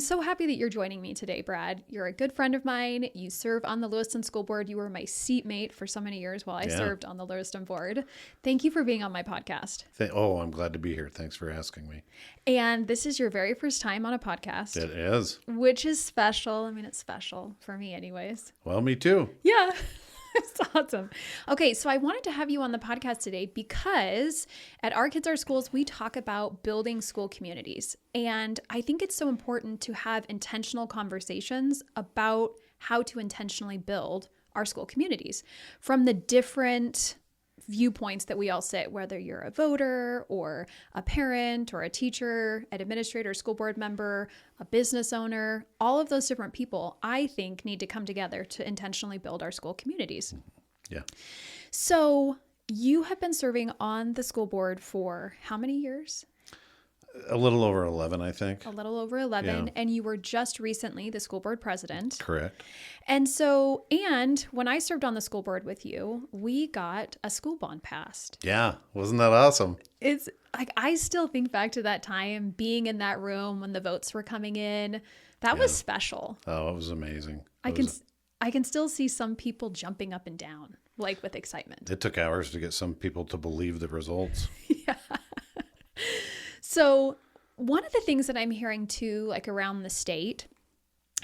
I'm so happy that you're joining me today, Brad. You're a good friend of mine. You serve on the Lewiston School Board. You were my seatmate for so many years while I served on the Lewiston Board. Thank you for being on my podcast. I'm glad to be here. Thanks for asking me. And this is your very first time on a podcast. It is. Which is special. I mean, it's special for me anyways. Well, me too. Yeah. It's awesome. Okay, so I wanted to have you on the podcast today because at Our Kids, Our Schools, we talk about building school communities. And I think it's so important to have intentional conversations about how to intentionally build our school communities from the different viewpoints that we all sit, whether you're a voter or a parent or a teacher, an administrator, school board member, a business owner, all of those different people, I think, need to come together to intentionally build our school communities. Yeah. So you have been serving on the school board for how many years? A little over 11, I think. A little over 11. Yeah. And you were just recently the school board president. Correct. And when I served on the school board with you, we got a school bond passed. Yeah. Wasn't that awesome? It's like, I still think back to that time, being in that room when the votes were coming in. That was special. Oh, it was amazing. I can still see some people jumping up and down, like with excitement. It took hours to get some people to believe the results. Yeah. So one of the things that I'm hearing too, like around the state,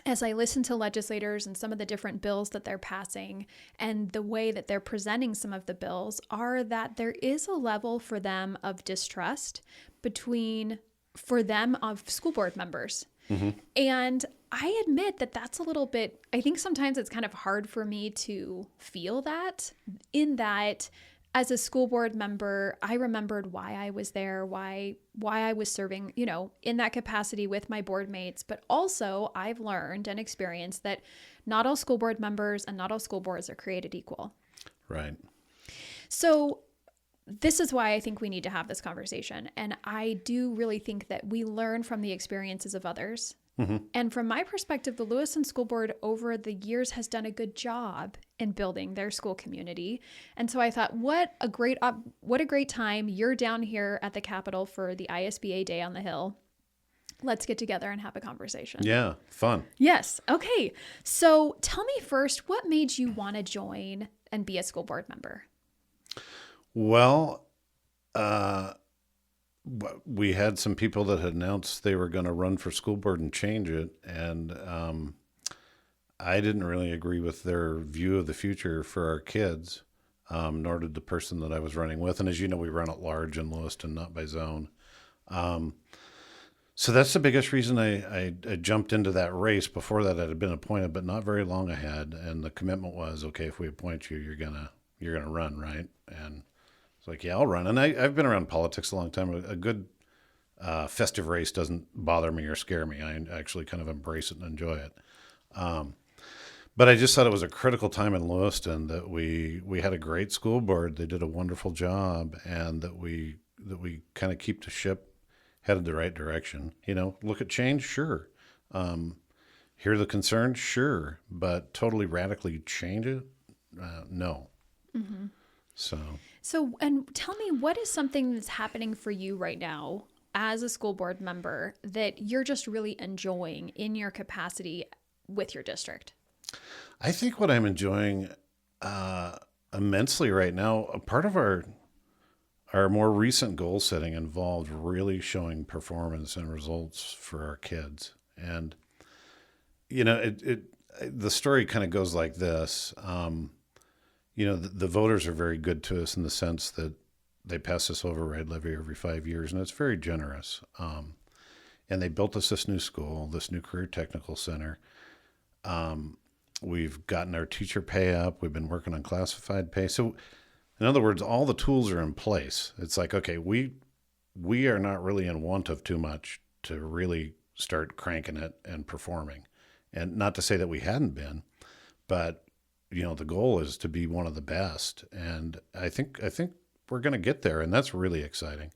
as I listen to legislators and some of the different bills that they're passing and the way that they're presenting some of the bills, are that there is a level for them of distrust for them of school board members. Mm-hmm. And I admit that that's a little bit, I think sometimes it's kind of hard for me to feel that, in that as a school board member, I remembered why I was there, why I was serving, in that capacity with my board mates. But also I've learned and experienced that not all school board members and not all school boards are created equal. Right. So this is why I think we need to have this conversation. And I do really think that we learn from the experiences of others. Mm-hmm. And from my perspective, the Lewiston School Board over the years has done a good job in building their school community. And so I thought, what a great time. You're down here at the Capitol for the ISBA Day on the Hill. Let's get together and have a conversation. Yeah, fun. Yes. Okay. So tell me first, what made you want to join and be a school board member? Well, we had some people that had announced they were going to run for school board and change it. And I didn't really agree with their view of the future for our kids, nor did the person that I was running with. And as you know, we run at large in Lewiston, not by zone. So that's the biggest reason I jumped into that race. Before that, I had been appointed, but not very long ahead. And the commitment was, okay, if we appoint you, you're gonna run, right? And it's like, yeah, I'll run. And I've been around politics a long time. A good festive race doesn't bother me or scare me. I actually kind of embrace it and enjoy it. But I just thought it was a critical time in Lewiston that we had a great school board. They did a wonderful job, and that we kind of keep the ship headed the right direction. Look at change, sure. Hear the concerns, sure. But totally radically change it, no. Mm-hmm. So, and tell me, what is something that's happening for you right now as a school board member that you're just really enjoying in your capacity with your district? I think what I'm enjoying immensely right now, a part of our more recent goal setting involved really showing performance and results for our kids. And, the story kind of goes like this. The voters are very good to us in the sense that they pass this override levy every 5 years, and it's very generous. And they built us this new school, this new career technical center. We've gotten our teacher pay up. We've been working on classified pay. So in other words, all the tools are in place. It's like, okay, we are not really in want of too much to really start cranking it and performing. And not to say that we hadn't been, but the goal is to be one of the best. And I think we're going to get there, and that's really exciting.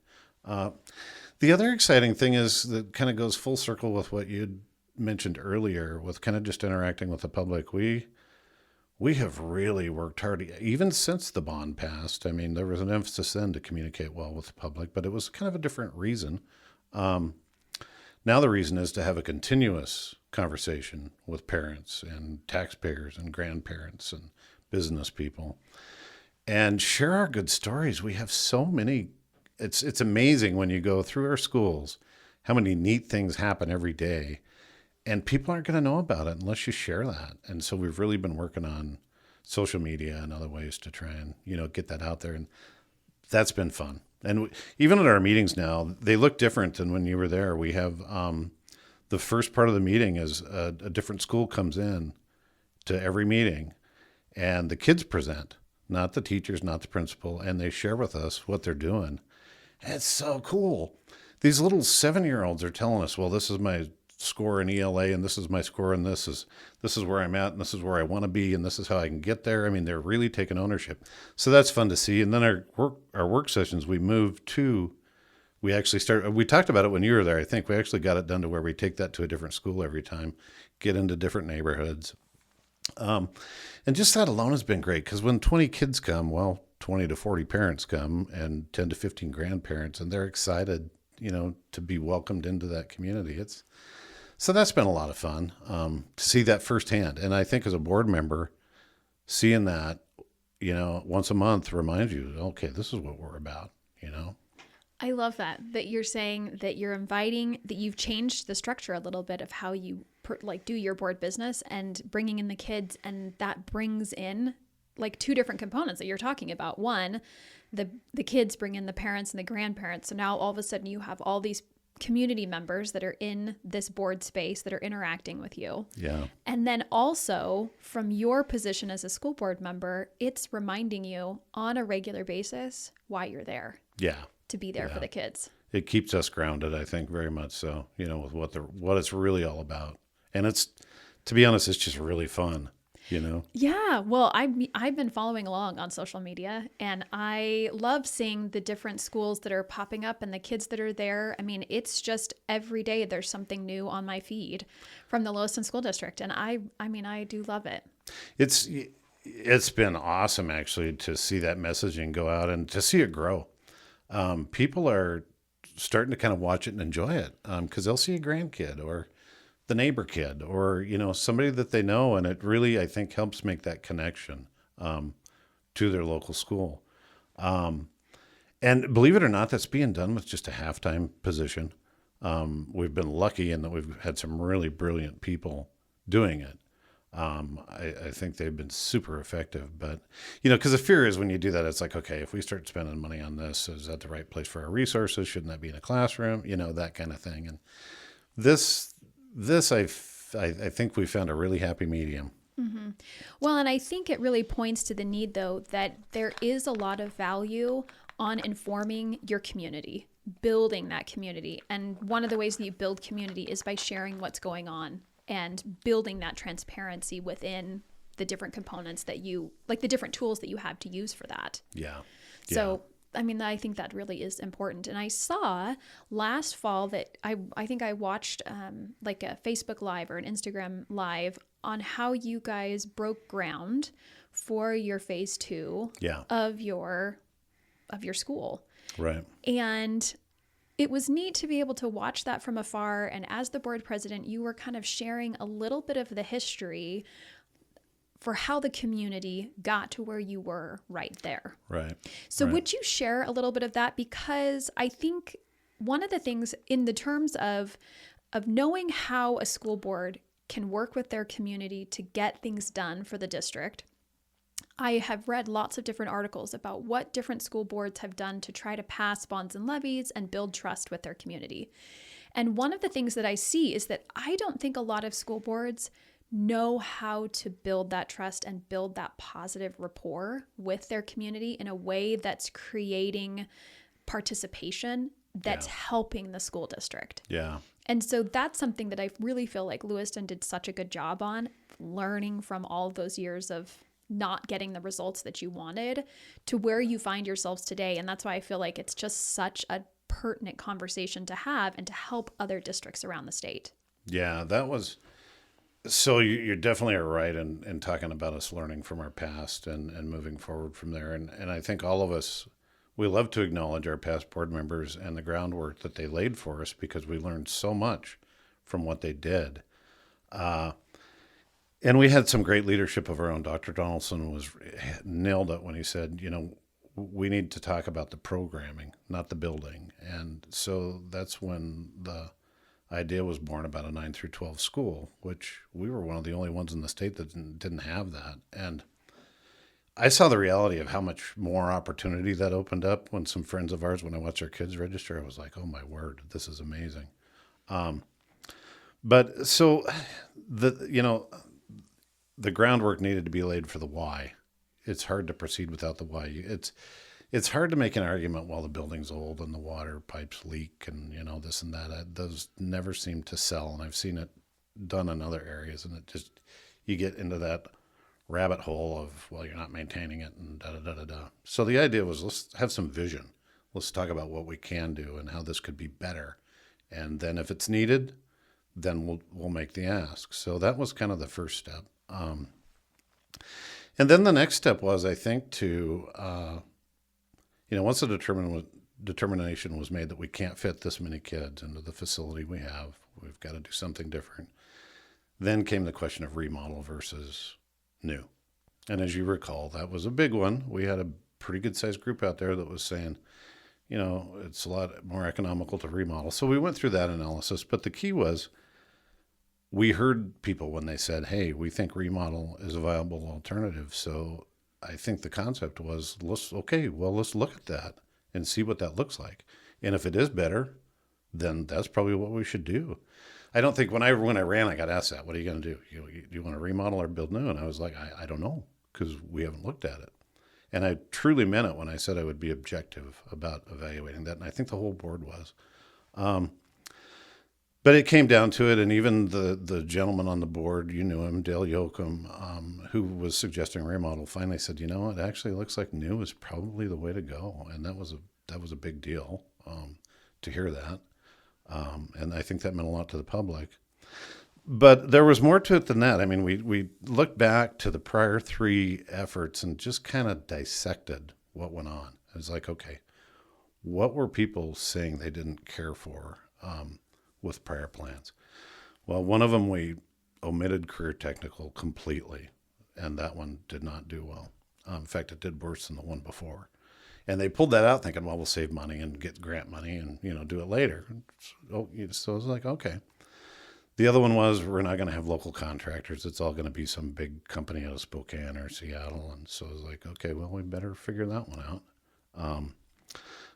The other exciting thing is that kind of goes full circle with what you'd mentioned earlier with kind of just interacting with the public. We have really worked hard, even since the bond passed. I mean, there was an emphasis then to communicate well with the public, but it was kind of a different reason. Now the reason is to have a continuous conversation with parents and taxpayers and grandparents and business people and share our good stories. We have so many. It's amazing when you go through our schools, how many neat things happen every day, and people aren't going to know about it unless you share that. And so we've really been working on social media and other ways to try and, get that out there. And that's been fun. And even at our meetings now, they look different than when you were there. We have the first part of the meeting is a different school comes in to every meeting, and the kids present, not the teachers, not the principal, and they share with us what they're doing. And it's so cool. These little 7-year-olds are telling us, well, this is my score in ELA, and this is my score, and this is where I'm at, and this is where I want to be, and this is how I can get there. I mean, they're really taking ownership. So that's fun to see. And then our work sessions, we talked about it when you were there. I think we actually got it done to where we take that to a different school every time, get into different neighborhoods. And just that alone has been great, because when 20 kids come, well, 20 to 40 parents come, and 10 to 15 grandparents, and they're excited, to be welcomed into that community. So that's been a lot of fun to see that firsthand. And I think as a board member, seeing that, once a month reminds you, okay, this is what we're about, I love that you're saying that you're inviting, that you've changed the structure a little bit of how you do your board business, and bringing in the kids. And that brings in like two different components that you're talking about. One, the kids bring in the parents and the grandparents. So now all of a sudden you have all these community members that are in this board space that are interacting with you. Yeah. And then also from your position as a school board member, it's reminding you on a regular basis why you're there. Yeah. To be there for the kids. It keeps us grounded, I think, very much so, with what it's really all about. And it's, to be honest, it's just really fun. Yeah. Well, I've been following along on social media, and I love seeing the different schools that are popping up and the kids that are there. I mean, it's just every day there's something new on my feed from the Lewiston School District. And I do love it. It's been awesome, actually, to see that messaging go out and to see it grow. People are starting to kind of watch it and enjoy it, because they'll see a grandkid or the neighbor kid or, somebody that they know. And it really, I think, helps make that connection to their local school. And believe it or not, that's being done with just a halftime position. We've been lucky in that we've had some really brilliant people doing it. I think they've been super effective, but, because the fear is when you do that, it's like, okay, if we start spending money on this, is that the right place for our resources? Shouldn't that be in a classroom? That kind of thing. And this I think we found a really happy medium. Mm-hmm. Well, and I think it really points to the need, though, that there is a lot of value on informing your community, building that community. And one of the ways that you build community is by sharing what's going on and building that transparency within the different components that the different tools that you have to use for that. Yeah. So, I think that really is important. And I saw last fall that I think I watched like a Facebook Live or an Instagram Live on how you guys broke ground for your phase 2 of your school. Right. And it was neat to be able to watch that from afar. And as the board president, you were kind of sharing a little bit of the history for how the community got to where you were right there. Right. So would you share a little bit of that? Because I think one of the things in the terms of knowing how a school board can work with their community to get things done for the district, I have read lots of different articles about what different school boards have done to try to pass bonds and levies and build trust with their community. And one of the things that I see is that I don't think a lot of school boards know how to build that trust and build that positive rapport with their community in a way that's creating participation that's helping the school district. Yeah. And so that's something that I really feel like Lewiston did such a good job on, learning from all of those years of not getting the results that you wanted to where you find yourselves today. And that's why I feel like it's just such a pertinent conversation to have and to help other districts around the state. Yeah, that was... So you definitely are right in talking about us learning from our past and moving forward from there. And I think all of us, we love to acknowledge our past board members and the groundwork that they laid for us because we learned so much from what they did. And we had some great leadership of our own. Dr. Donaldson nailed it when he said, we need to talk about the programming, not the building. And so that's when the idea was born about a 9 through 12 school, which we were one of the only ones in the state that didn't have that. And I saw the reality of how much more opportunity that opened up when some friends of ours, when I watched our kids register, I was like, oh my word, this is amazing. But so the groundwork needed to be laid for the why. It's hard to proceed without the why. It's hard to make an argument while the building's old and the water pipes leak and, this and that. Those never seem to sell. And I've seen it done in other areas. And you get into that rabbit hole of, well, you're not maintaining it and da-da-da-da-da. So the idea was, let's have some vision. Let's talk about what we can do and how this could be better. And then if it's needed, then we'll make the ask. So that was kind of the first step. And then the next step was, I think, to, once the determination was made that we can't fit this many kids into the facility we have, we've got to do something different. Then came the question of remodel versus new. And as you recall, that was a big one. We had a pretty good sized group out there that was saying, it's a lot more economical to remodel. So we went through that analysis, but the key was, we heard people when they said, hey, we think remodel is a viable alternative. So I think the concept was, let's look at that and see what that looks like. And if it is better, then that's probably what we should do. I don't think when I ran, I got asked that, what are you going to do? Do you want to remodel or build new? And I was like, I don't know, because we haven't looked at it. And I truly meant it when I said I would be objective about evaluating that. And I think the whole board was. But it came down to it, and even the gentleman on the board, you knew him, Dale Yoakum, who was suggesting remodel, finally said, it actually looks like new is probably the way to go. And that was a big deal to hear that. And I think that meant a lot to the public. But there was more to it than that. I mean, we looked back to the prior 3 efforts and just kind of dissected what went on. It was like, okay, what were people saying they didn't care for with prior plans? Well, one of them, we omitted career technical completely, and that one did not do well. In fact, it did worse than the one before. And they pulled that out thinking, well, we'll save money and get grant money and, do it later. So it was like, okay. The other one was, we're not going to have local contractors. It's all going to be some big company out of Spokane or Seattle. And so it was like, okay, well, we better figure that one out.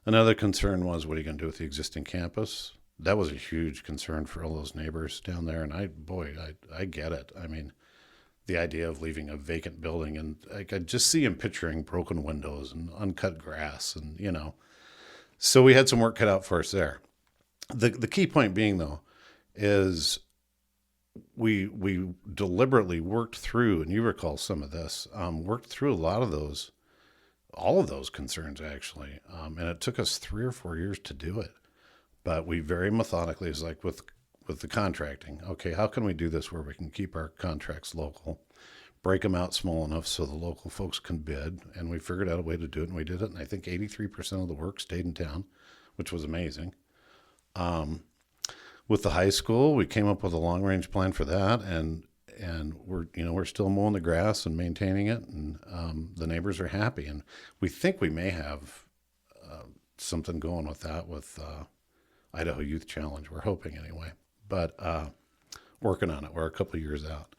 Another concern was, what are you going to do with the existing campus? That was a huge concern for all those neighbors down there. And I get it. I mean, the idea of leaving a vacant building, and I could just see him picturing broken windows and uncut grass and, So we had some work cut out for us there. The key point being, though, is we deliberately worked through, and you recall some of this, worked through a lot of those, all of those concerns, actually. And it took us 3 or 4 years to do it. But we very methodically, it's like with the contracting, okay, how can we do this where we can keep our contracts local, break them out small enough so the local folks can bid? And we figured out a way to do it, and we did it. And I think 83% of the work stayed in town, which was amazing. With the high school, we came up with a long-range plan for that, and we're still mowing the grass and maintaining it, and the neighbors are happy. And we think we may have something going with that with Idaho Youth Challenge. We're hoping anyway, but working on it. We're a couple of years out.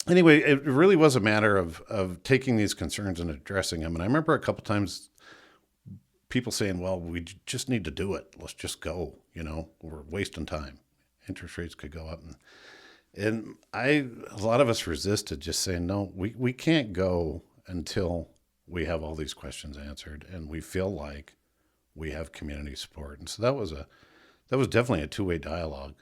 Anyway, it really was a matter of taking these concerns and addressing them. And I remember a couple times people saying, well, we just need to do it. Let's just go. We're wasting time. Interest rates could go up. And a lot of us resisted, just saying, no, we can't go until we have all these questions answered and we feel like we have community support. And so that was definitely a two-way dialogue.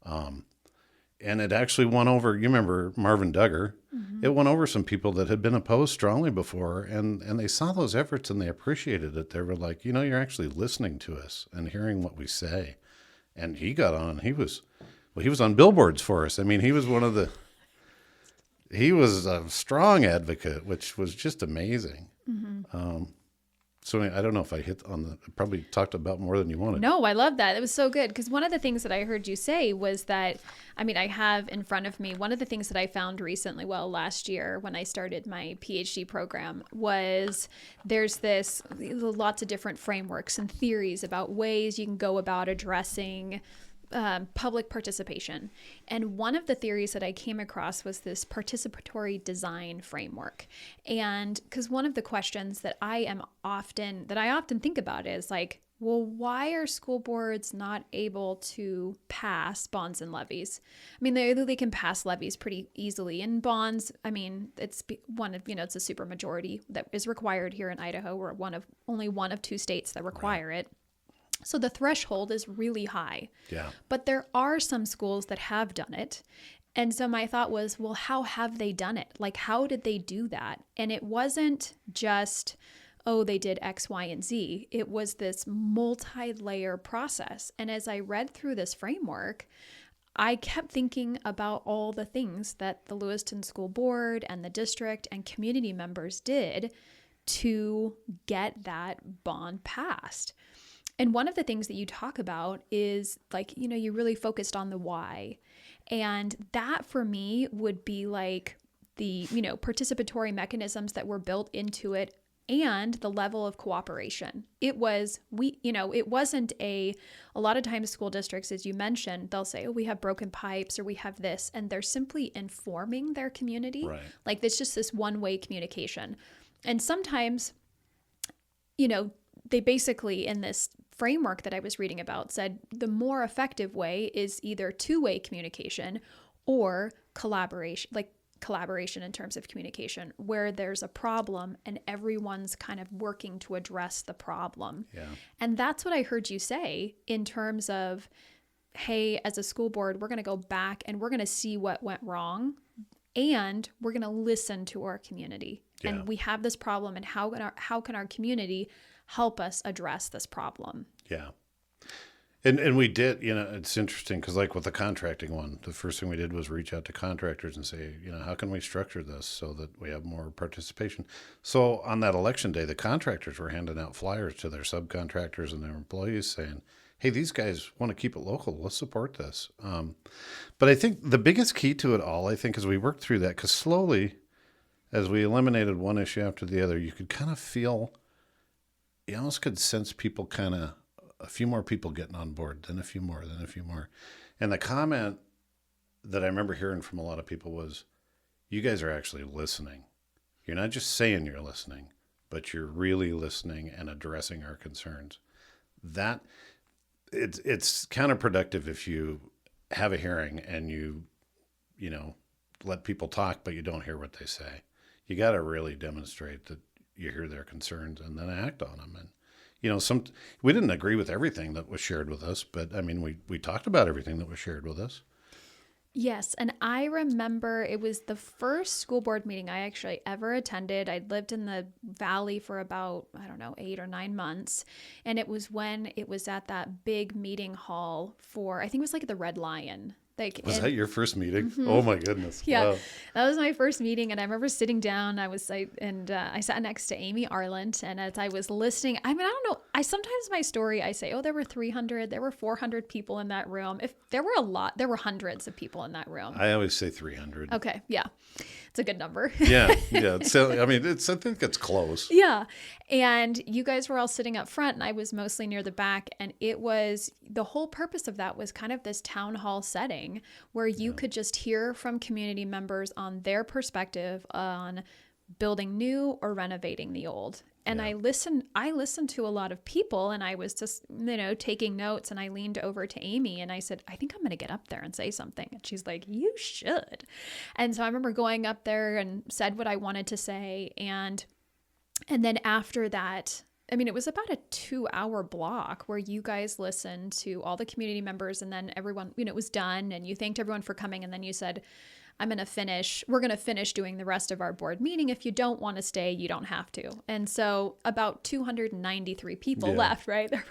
And it actually won over, you remember Marvin Duggar, mm-hmm. It won over some people that had been opposed strongly before, and they saw those efforts and they appreciated it. They were like, you're actually listening to us and hearing what we say. And he got on, he was on billboards for us. I mean, he was he was a strong advocate, which was just amazing. Mm-hmm. So I don't know if I hit on probably talked about more than you wanted. No, I love that. It was so good. Because one of the things that I heard you say was that, I mean, I have in front of me, one of the things that I found recently, last year when I started my PhD program, was there's lots of different frameworks and theories about ways you can go about addressing public participation. And one of the theories that I came across was this participatory design framework. And because one of the questions that I often think about is like, well, why are school boards not able to pass bonds and levies? I mean, they can pass levies pretty easily. And bonds, I mean, it's it's a super majority that is required here in Idaho. We're only one of 2 states that require it. So the threshold is really high. Yeah. But there are some schools that have done it. And so my thought was, well, how have they done it? Like, how did they do that? And it wasn't just, oh, they did X, Y, and Z. It was this multi-layer process. And as I read through this framework, I kept thinking about all the things that the Lewiston School Board and the district and community members did to get that bond passed. And one of the things that you talk about is like, you really focused on the why. And that for me would be like the, participatory mechanisms that were built into it and the level of cooperation. It wasn't a lot of times school districts, as you mentioned, they'll say, oh, we have broken pipes or we have this, and they're simply informing their community. Right. Like it's just this one-way communication. And sometimes, they basically in this framework that I was reading about said the more effective way is either two-way communication or collaboration in terms of communication, where there's a problem and everyone's kind of working to address the problem. Yeah. And that's what I heard you say in terms of, hey, as a school board, we're going to go back and we're going to see what went wrong and we're going to listen to our community. Yeah. And we have this problem, and how can our community help us address this problem? Yeah. And we did, it's interesting because like with the contracting one, the first thing we did was reach out to contractors and say, how can we structure this so that we have more participation? So on that election day, the contractors were handing out flyers to their subcontractors and their employees saying, hey, these guys want to keep it local. Let's support this. But I think the biggest key to it all, I think, as we worked through that, because slowly, as we eliminated one issue after the other, you could kind of feel, you almost could sense people kind of, a few more people getting on board, then a few more, then a few more. And the comment that I remember hearing from a lot of people was, you guys are actually listening. You're not just saying you're listening, but you're really listening and addressing our concerns. That it's counterproductive if you have a hearing and you let people talk, but you don't hear what they say. You got to really demonstrate that you hear their concerns and then act on them. And, we didn't agree with everything that was shared with us, but I mean, we talked about everything that was shared with us. Yes. And I remember it was the first school board meeting I actually ever attended. I'd lived in the valley for about, 8 or 9 months. And it was when it was at that big meeting hall for, I think it was like the Red Lion. Was that your first meeting? Mm-hmm. Oh my goodness. Yeah, Wow. That was my first meeting. And I remember sitting down, I sat next to Amy Arlant. And as I was listening, I mean, I don't know, sometimes my story, I say, oh, there were 300, there were 400 people in that room. If there were there were hundreds of people in that room. I always say 300. Okay. Yeah. It's a good number. Yeah. So, I mean, I think it's close. Yeah. And you guys were all sitting up front and I was mostly near the back. And the whole purpose of that was kind of this town hall setting where you could just hear from community members on their perspective on building new or renovating the old. And I listened to a lot of people and I was just, taking notes, and I leaned over to Amy and I said, I think I'm going to get up there and say something. And she's like, you should. And so I remember going up there and said what I wanted to say. And then after that, I mean, it was about a 2-hour block where you guys listened to all the community members, and then everyone, it was done, and you thanked everyone for coming. And then you said, we're going to finish doing the rest of our board meeting. If you don't want to stay, you don't have to. And so about 293 people left, right? There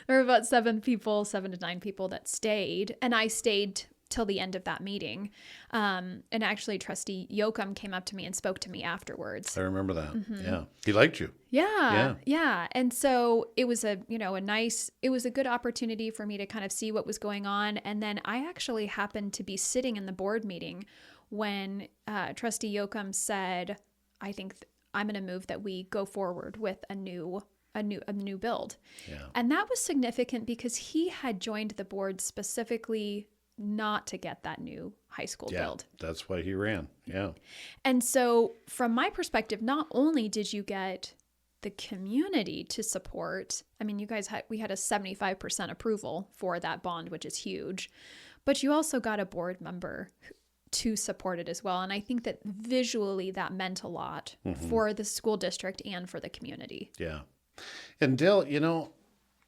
were about 7 to 9 people that stayed. And I stayed till the end of that meeting. And actually Trustee Yoakum came up to me and spoke to me afterwards. I remember that. Yeah. He liked you. Yeah. And so it was it was a good opportunity for me to kind of see what was going on. And then I actually happened to be sitting in the board meeting when Trustee Yoakum said, I think I'm going to move that we go forward with a new build. Yeah. And that was significant because he had joined the board specifically not to get that new high school build. That's why he ran. Yeah. And so from my perspective, not only did you get the community to support, I mean, we had a 75% approval for that bond, which is huge, but you also got a board member to support it as well. And I think that visually that meant a lot for the school district and for the community. Yeah. And Dale,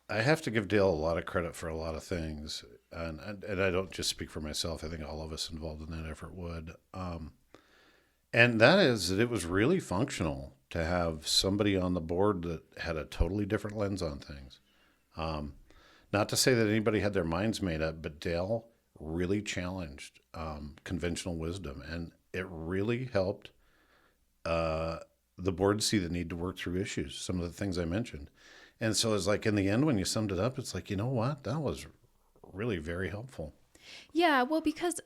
I have to give Dale a lot of credit for a lot of things. And I don't just speak for myself. I think all of us involved in that effort would. And that is that it was really functional to have somebody on the board that had a totally different lens on things. Not to say that anybody had their minds made up, but Dale really challenged conventional wisdom. And it really helped the board see the need to work through issues, some of the things I mentioned. And so it's like in the end, when you summed it up, it's like, you know what? That was really very helpful. Yeah, well, because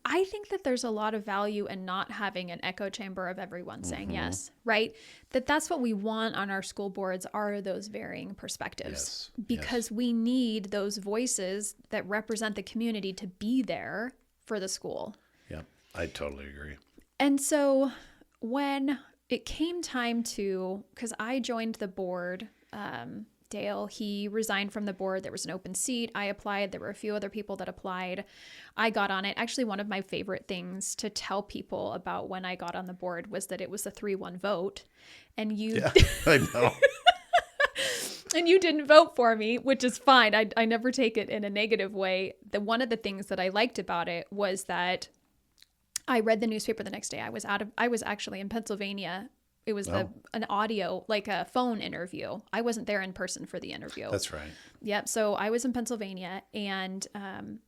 I think that there's a lot of value in not having an echo chamber of everyone saying yes, right? That's what we want on our school boards are those varying perspectives. Yes. Because we need those voices that represent the community to be there for the school. Yeah, I totally agree. And so when it came time because I joined the board, Dale, he resigned from the board. There was an open seat. I applied. There were a few other people that applied. I got on it. Actually, one of my favorite things to tell people about when I got on the board was that it was a 3-1 vote. And Yeah, I know. And you didn't vote for me, which is fine. I never take it in a negative way. One of the things that I liked about it was that I read the newspaper the next day. I was actually in Pennsylvania. It was an audio, like a phone interview. I wasn't there in person for the interview. That's right. Yep. So I was in Pennsylvania. And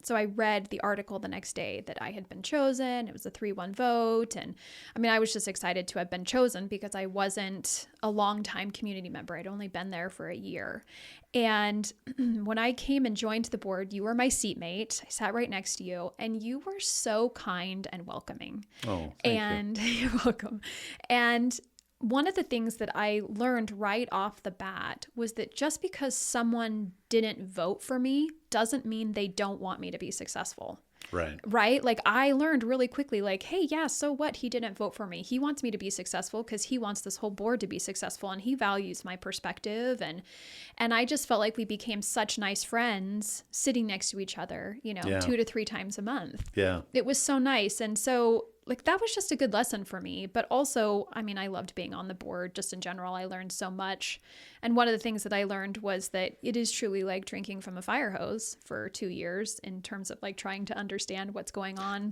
so I read the article the next day that I had been chosen. It was a 3-1 vote. And I mean, I was just excited to have been chosen because I wasn't a longtime community member. I'd only been there for a year. And when I came and joined the board, you were my seatmate. I sat right next to you, and you were so kind and welcoming. Oh, thank you. You're welcome. And one of the things that I learned right off the bat was that just because someone didn't vote for me doesn't mean they don't want me to be successful. Right. Right? Like I learned really quickly, like, hey, yeah, so what? He didn't vote for me. He wants me to be successful because he wants this whole board to be successful and he values my perspective. And I just felt like we became such nice friends sitting next to each other, 2 to 3 times a month. Yeah. It was so nice. And so like that was just a good lesson for me. But also, I mean, I loved being on the board just in general. I learned so much. And one of the things that I learned was that it is truly like drinking from a fire hose for 2 years in terms of like trying to understand what's going on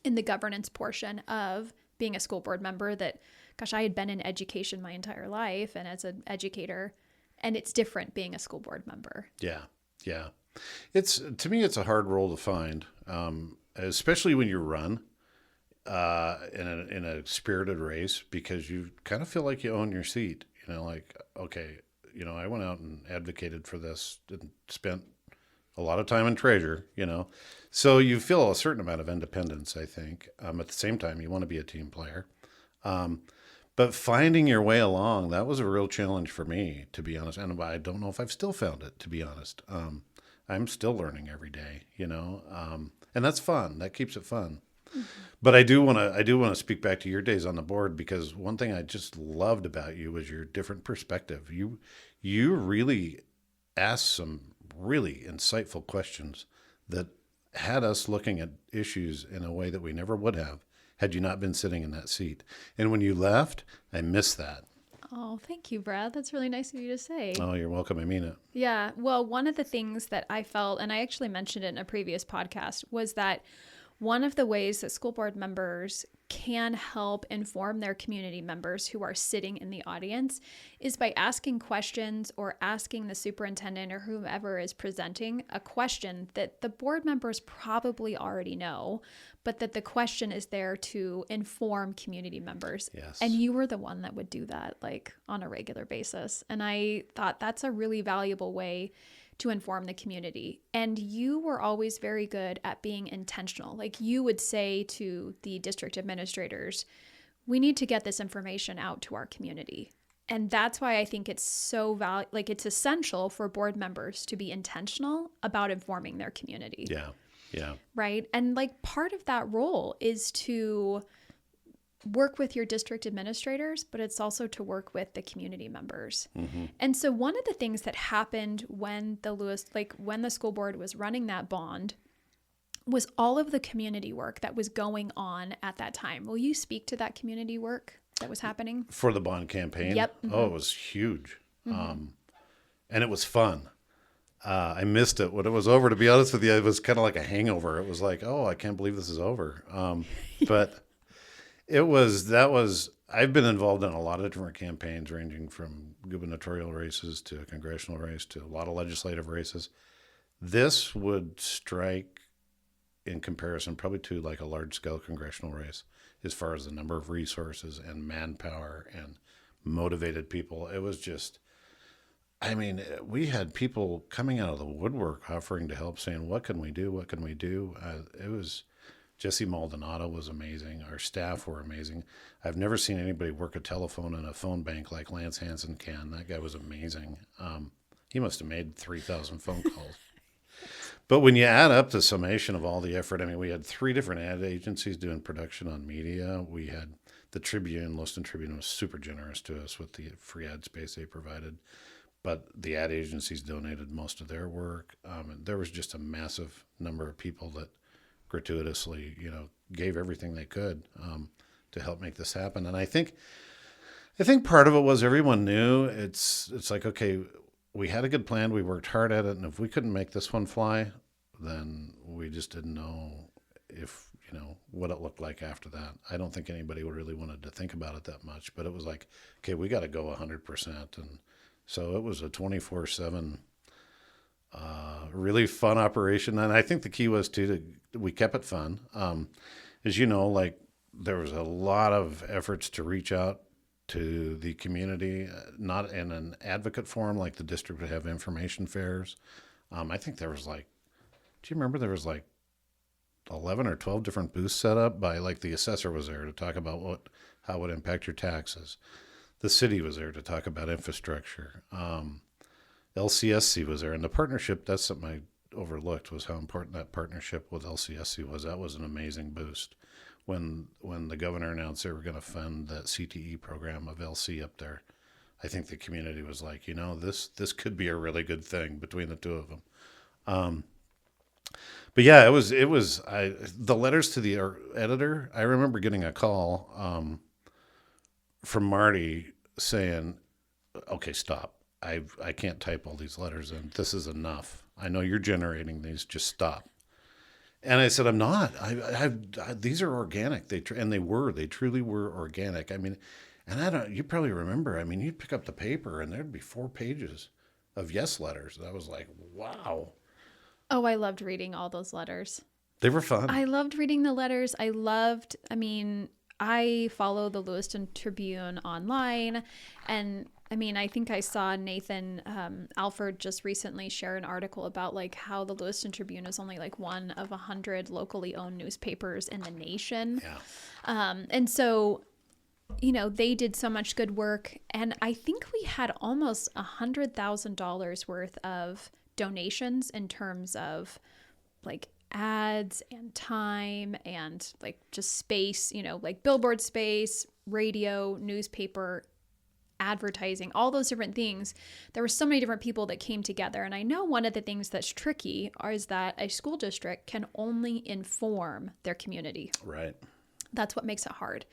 in the governance portion of being a school board member that, gosh, I had been in education my entire life and as an educator, and it's different being a school board member. Yeah. Yeah. To me, it's a hard role to find, especially when you run. In a spirited race, because you kind of feel like you own your seat, like, okay, I went out and advocated for this and spent a lot of time in treasure, so you feel a certain amount of independence, I think. At the same time, you want to be a team player. But finding your way along, that was a real challenge for me, to be honest. And I don't know if I've still found it, to be honest. I'm still learning every day, and that's fun. That keeps it fun. But I do want to speak back to your days on the board, because one thing I just loved about you was your different perspective. You really asked some really insightful questions that had us looking at issues in a way that we never would have had you not been sitting in that seat. And when you left, I missed that. Oh, thank you, Brad. That's really nice of you to say. Oh, you're welcome. I mean it. Yeah. Well, one of the things that I felt, and I actually mentioned it in a previous podcast, was that one of the ways that school board members can help inform their community members who are sitting in the audience is by asking questions or asking the superintendent or whomever is presenting a question that the board members probably already know, but that the question is there to inform community members. Yes. And you were the one that would do that like on a regular basis. And I thought that's a really valuable way to inform the community. And you were always very good at being intentional. Like you would say to the district administrators, we need to get this information out to our community. And that's why I think it's so it's essential for board members to be intentional about informing their community. Yeah. Yeah. Right. And like part of that role is to work with your district administrators, but it's also to work with the community members. Mm-hmm. And so one of the things that happened when when the school board was running that bond was all of the community work that was going on at that time. Will you speak to that community work that was happening? For the bond campaign? Yep. Mm-hmm. Oh, it was huge. Mm-hmm. And it was fun. I missed it when it was over, to be honest with you. It was kind of like a hangover. It was like, oh, I can't believe this is over. But I've been involved in a lot of different campaigns, ranging from gubernatorial races to a congressional race to a lot of legislative races. This would strike in comparison probably to like a large scale congressional race as far as the number of resources and manpower and motivated people. It was just, I mean, we had people coming out of the woodwork offering to help, saying, what can we do? What can we do? It was... Jesse Maldonado was amazing. Our staff were amazing. I've never seen anybody work a telephone in a phone bank like Lance Hansen can. That guy was amazing. He must have made 3,000 phone calls. But when you add up the summation of all the effort, I mean, we had 3 different ad agencies doing production on media. We had the Tribune, Lewiston Tribune was super generous to us with the free ad space they provided. But the ad agencies donated most of their work. And there was just a massive number of people that gratuitously, gave everything they could to help make this happen. And I think part of it was everyone knew it's like, okay, we had a good plan, we worked hard at it, and if we couldn't make this one fly, then we just didn't know if, what it looked like after that. I don't think anybody really wanted to think about it that much, but it was like, okay, we got to go 100%. And so it was a 24/7 really fun operation. And I think the key was we kept it fun. As you know, like there was a lot of efforts to reach out to the community, not in an advocate forum like the district would have information fairs. I think there was do you remember there was 11 or 12 different booths set up by the assessor was there to talk about how it would impact your taxes. The city was there to talk about infrastructure. LCSC was there, and the partnership, that's something I overlooked, was how important that partnership with LCSC was. That was an amazing boost. When the governor announced they were going to fund that CTE program of LC up there, I think the community was like, this could be a really good thing between the two of them. But yeah, it was the letters to the editor. I remember getting a call from Marty saying, okay, stop. I can't type all these letters in. This is enough. I know you're generating these. Just stop. And I said, I'm not. These are organic. They truly were organic. I mean, and you probably remember, I mean, you'd pick up the paper and there'd be 4 pages of yes letters. And I was like, wow. Oh, I loved reading all those letters. They were fun. I loved reading the letters. I follow the Lewiston Tribune online, and I think I saw Nathan Alford just recently share an article about how the Lewiston Tribune is only one of 100 locally owned newspapers in the nation. Yeah. And so, they did so much good work, and I think we had almost $100,000 worth of donations in terms of ads and time and just space, billboard space, radio, newspaper, advertising, all those different things. There were so many different people that came together. And I know one of the things that's tricky is that a school district can only inform their community. Right. That's what makes it hard.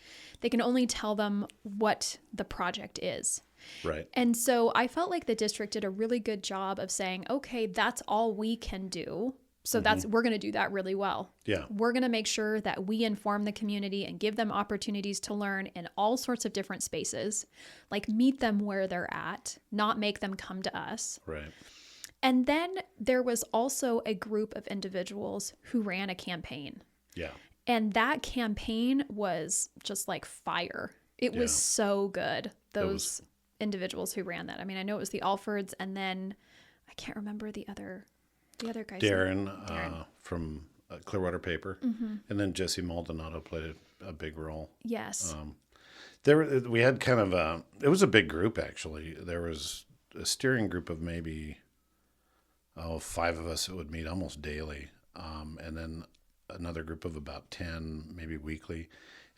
They can only tell them what the project is. Right. And so I felt like the district did a really good job of saying, okay, that's all we can do. So we're going to do that really well. Yeah. We're going to make sure that we inform the community and give them opportunities to learn in all sorts of different spaces, like meet them where they're at, not make them come to us. Right. And then there was also a group of individuals who ran a campaign. Yeah. And that campaign was just like fire. It was so good. Those individuals who ran that. I mean, I know it was the Alfords, and then I can't remember the other guys. Darren. From Clearwater Paper, and then Jesse Maldonado played a big role. Yes. We had kind of it was a big group, actually. There was a steering group of maybe 5 of us that would meet almost daily, and then another group of about 10, maybe weekly,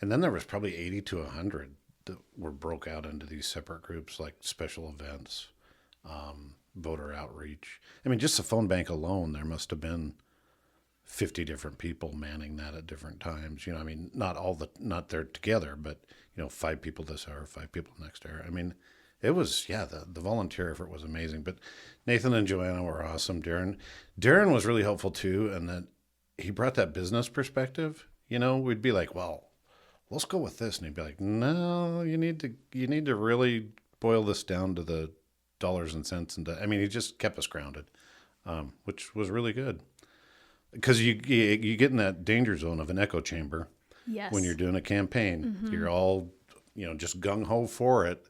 and then there was probably 80 to 100 that were broke out into these separate groups, like special events, voter outreach. I mean, just the phone bank alone, there must have been 50 different people manning that at different times. I mean, not there together, but 5 people this hour, 5 people next hour. I mean, it was, the volunteer effort was amazing. But Nathan and Joanna were awesome. Darren was really helpful too, and that he brought that business perspective. We'd be like, well, let's go with this, and he'd be like, no, you need to really boil this down to the dollars and cents, and he just kept us grounded, which was really good. Because you get in that danger zone of an echo chamber. Yes. When you're doing a campaign. You're all, just gung-ho for it.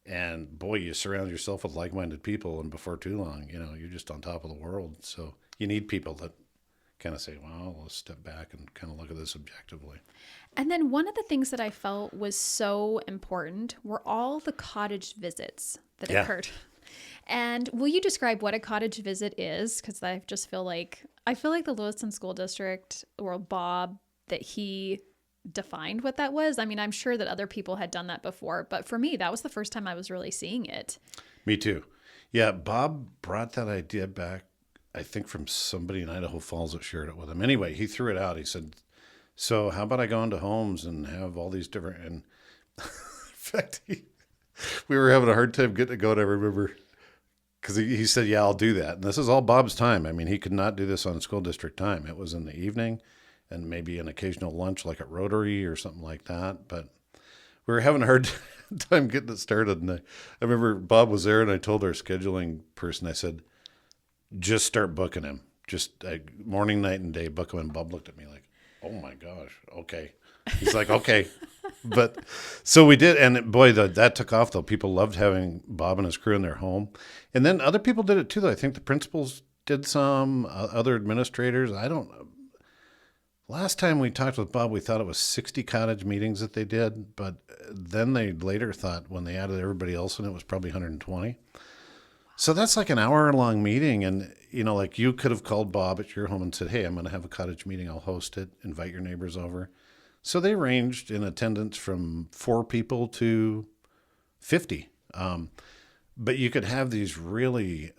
And, boy, you surround yourself with like-minded people, and before too long, you're just on top of the world. So you need people that kind of say, well, let's step back and kind of look at this objectively. And then one of the things that I felt was so important were all the cottage visits that occurred. And will you describe what a cottage visit is? Because I just feel like the Lewiston School District, or Bob, that he defined what that was. I mean, I'm sure that other people had done that before, but for me, that was the first time I was really seeing it. Me too. Yeah, Bob brought that idea back, I think, from somebody in Idaho Falls that shared it with him. Anyway, he threw it out. He said, so how about I go into homes and have all these different, and in fact, we were having a hard time getting it going, I remember. Because he said, yeah, I'll do that. And this is all Bob's time. I mean, he could not do this on school district time. It was in the evening and maybe an occasional lunch like at Rotary or something like that. But we were having a hard time getting it started. And I remember Bob was there, and I told our scheduling person, I said, just start booking him. Just morning, night, and day, book him. And Bob looked at me like, oh, my gosh, okay. He's like, okay. But so we did, and boy, that took off, though. People loved having Bob and his crew in their home. And then other people did it too, though. I think the principals did some, other administrators. I don't know. Last time we talked with Bob, we thought it was 60 cottage meetings that they did, but then they later thought when they added everybody else in, it was probably 120. So that's like an hour-long meeting, and like you could have called Bob at your home and said, hey, I'm going to have a cottage meeting. I'll host it. Invite your neighbors over. So they ranged in attendance from 4 people to 50. But you could have these really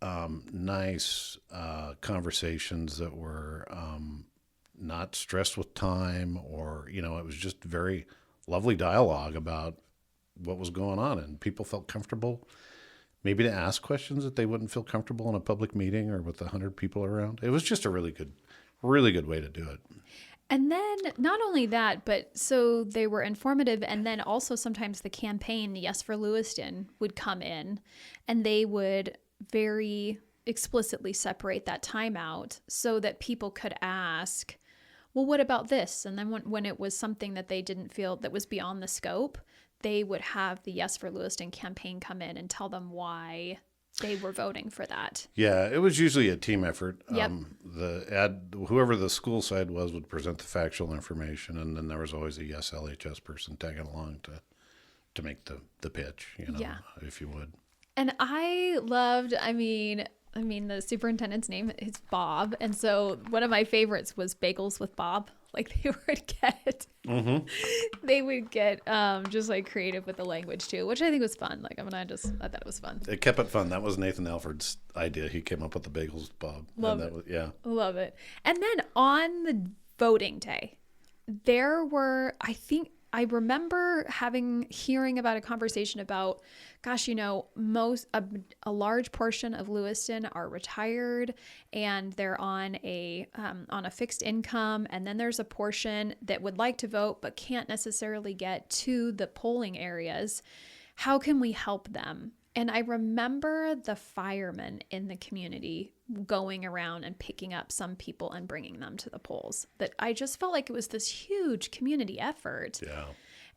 nice conversations that were not stressed with time, or, it was just very lovely dialogue about what was going on. And people felt comfortable maybe to ask questions that they wouldn't feel comfortable in a public meeting or with 100 people around. It was just a really good way to do it. And then not only that, but so they were informative, and then also sometimes the campaign, Yes for Lewiston, would come in, and they would very explicitly separate that time out so that people could ask, well, what about this? And then when it was something that they didn't feel that was beyond the scope, they would have the Yes for Lewiston campaign come in and tell them why they were voting for that. Yeah, it was usually a team effort. Yep. Whoever the school side was would present the factual information, and then there was always a Yes LHS person tagging along to make the pitch, if you would. And I loved, I mean, the superintendent's name is Bob, and so one of my favorites was Bagels with Bob. Like they would get just like creative with the language too, which I think was fun. Like, I thought it was fun. It kept it fun. That was Nathan Alford's idea. He came up with the Bagels with Bob. Love it. And then on the voting day, there were, I think I remember hearing about a conversation about, gosh, a large portion of Lewiston are retired and they're on a fixed income. And then there's a portion that would like to vote, but can't necessarily get to the polling areas. How can we help them? And I remember the firemen in the community going around and picking up some people and bringing them to the polls. That I just felt like it was this huge community effort. Yeah.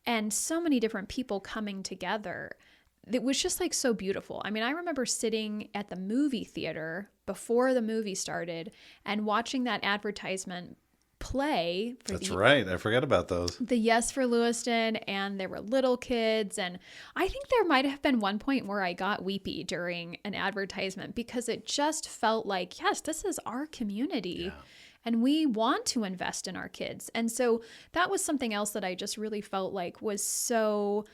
And so many different people coming together. It was just like so beautiful. I mean, I remember sitting at the movie theater before the movie started and watching that advertisement play. That's right. I forgot about those. The Yes for Lewiston, and there were little kids. And I think there might have been one point where I got weepy during an advertisement because it just felt like, yes, this is our community. Yeah. And we want to invest in our kids. And so that was something else that I just really felt like was so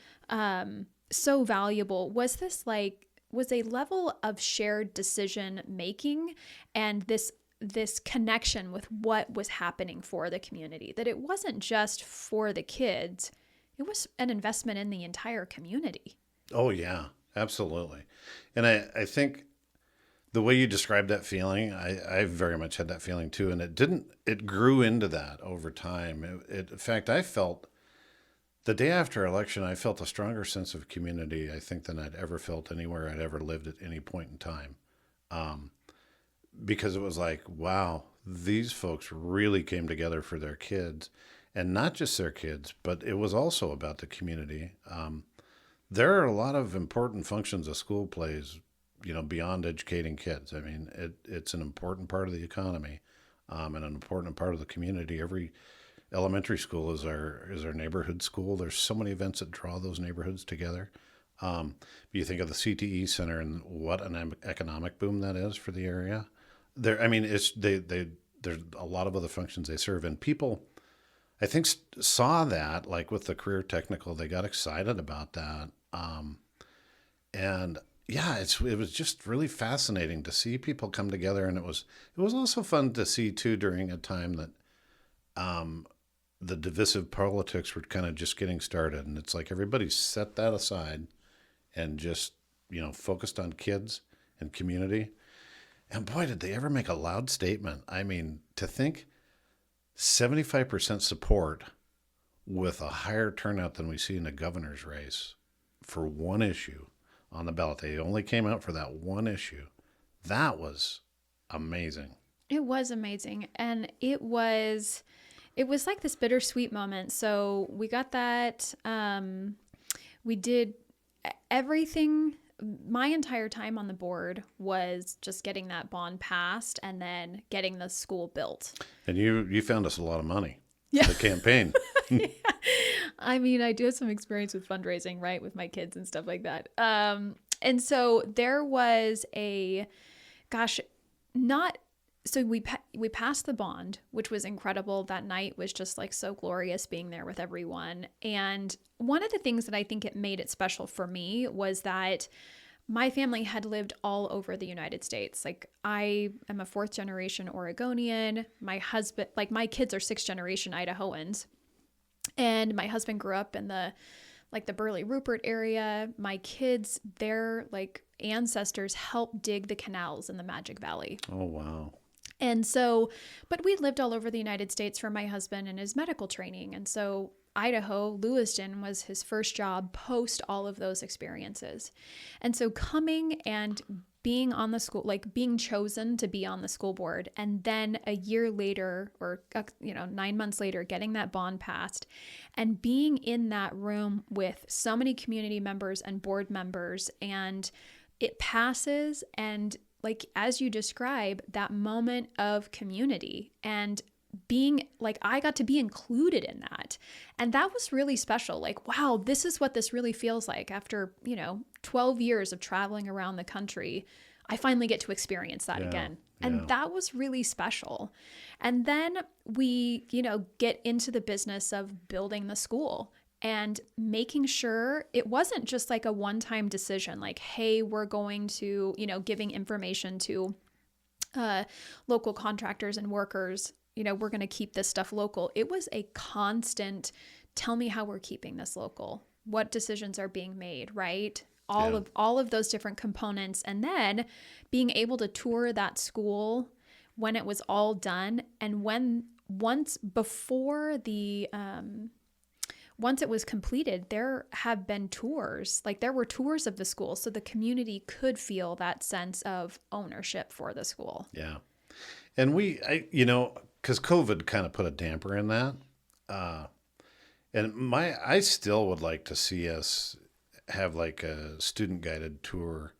valuable. Was a level of shared decision making and this connection with what was happening for the community, that it wasn't just for the kids, it was an investment in the entire community. Oh, yeah, absolutely. And I think the way you described that feeling, I very much had that feeling too. And it grew into that over time. In fact, I felt the day after election, I felt a stronger sense of community, I think, than I'd ever felt anywhere I'd ever lived at any point in time. Because it was like, wow, these folks really came together for their kids, and not just their kids, but it was also about the community. There are a lot of important functions a school plays, beyond educating kids. I mean, it's an important part of the economy, and an important part of the community. Every elementary school is our neighborhood school. There's so many events that draw those neighborhoods together. You think of the CTE Center and what an economic boom that is for the area. There's a lot of other functions they serve, and people, I think, saw that, like with the career technical, they got excited about that. And yeah, it was just really fascinating to see people come together, and it was also fun to see too during a time that the divisive politics were kind of just getting started, and it's like everybody set that aside and just focused on kids and community. And boy, did they ever make a loud statement. I mean, to think 75% support with a higher turnout than we see in the governor's race for one issue on the ballot. They only came out for that one issue. That was amazing. It was amazing. And it was like this bittersweet moment. So we got that. We did everything. My entire time on the board was just getting that bond passed and then getting the school built. And you found us a lot of money. Yeah. The campaign. Yeah. I mean, I do have some experience with fundraising, right, with my kids and stuff like that. And so there was so we passed the bond, which was incredible. That night was just like so glorious being there with everyone. And one of the things that I think it made it special for me was that my family had lived all over the United States. Like, I am a 4th generation Oregonian. My husband, like, my kids are 6th generation Idahoans. And my husband grew up in the Burley Rupert area. My kids, their ancestors helped dig the canals in the Magic Valley. Oh, wow. And so, but we lived all over the United States for my husband and his medical training. And so Idaho, Lewiston was his first job post all of those experiences. And so coming and being on the school, being chosen to be on the school board, and then a year later, or 9 months later, getting that bond passed, and being in that room with so many community members and board members, and it passes, and as you describe, that moment of community and being I got to be included in that. And that was really special. Wow, this is what this really feels like after, 12 years of traveling around the country. I finally get to experience that again. And that was really special. And then we, get into the business of building the school and making sure it wasn't just a one-time decision, hey, we're going to, giving information to local contractors and workers, we're going to keep this stuff local. It was a constant tell me how we're keeping this local. What decisions are being made, right? Yeah. All of those different components. And then being able to tour that school when it was all done, and once it was completed, there have been tours. Like, there were tours of the school, so the community could feel that sense of ownership for the school. Yeah. And because COVID kind of put a damper in that. I still would like to see us have like a student guided tour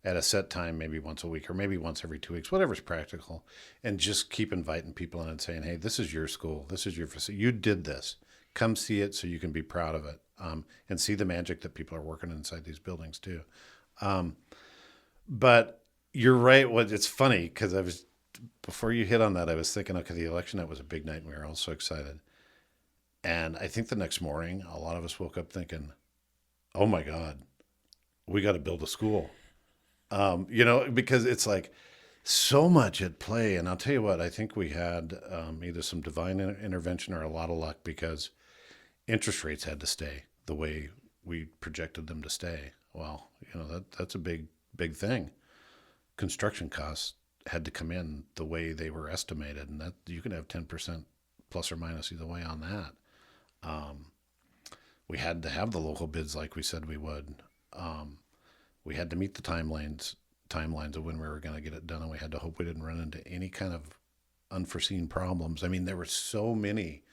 at a set time, maybe once a week or maybe once every 2 weeks, whatever's practical, and just keep inviting people in and saying, hey, this is your school. This is your facility. You did this. Come see it so you can be proud of it, and see the magic that people are working inside these buildings too. But you're right. It's funny because before you hit on that, I was thinking, okay, the election night was a big night and we were all so excited. And I think the next morning, a lot of us woke up thinking, oh my God, we got to build a school. Because it's like so much at play. And I'll tell you what, I think we had either some divine intervention or a lot of luck, because interest rates had to stay the way we projected them to stay. Well, that's a big, big thing. Construction costs had to come in the way they were estimated, and that you can have 10% plus or minus either way on that. We had to have the local bids like we said we would. We had to meet the timelines of when we were going to get it done, and we had to hope we didn't run into any kind of unforeseen problems. I mean, there were so many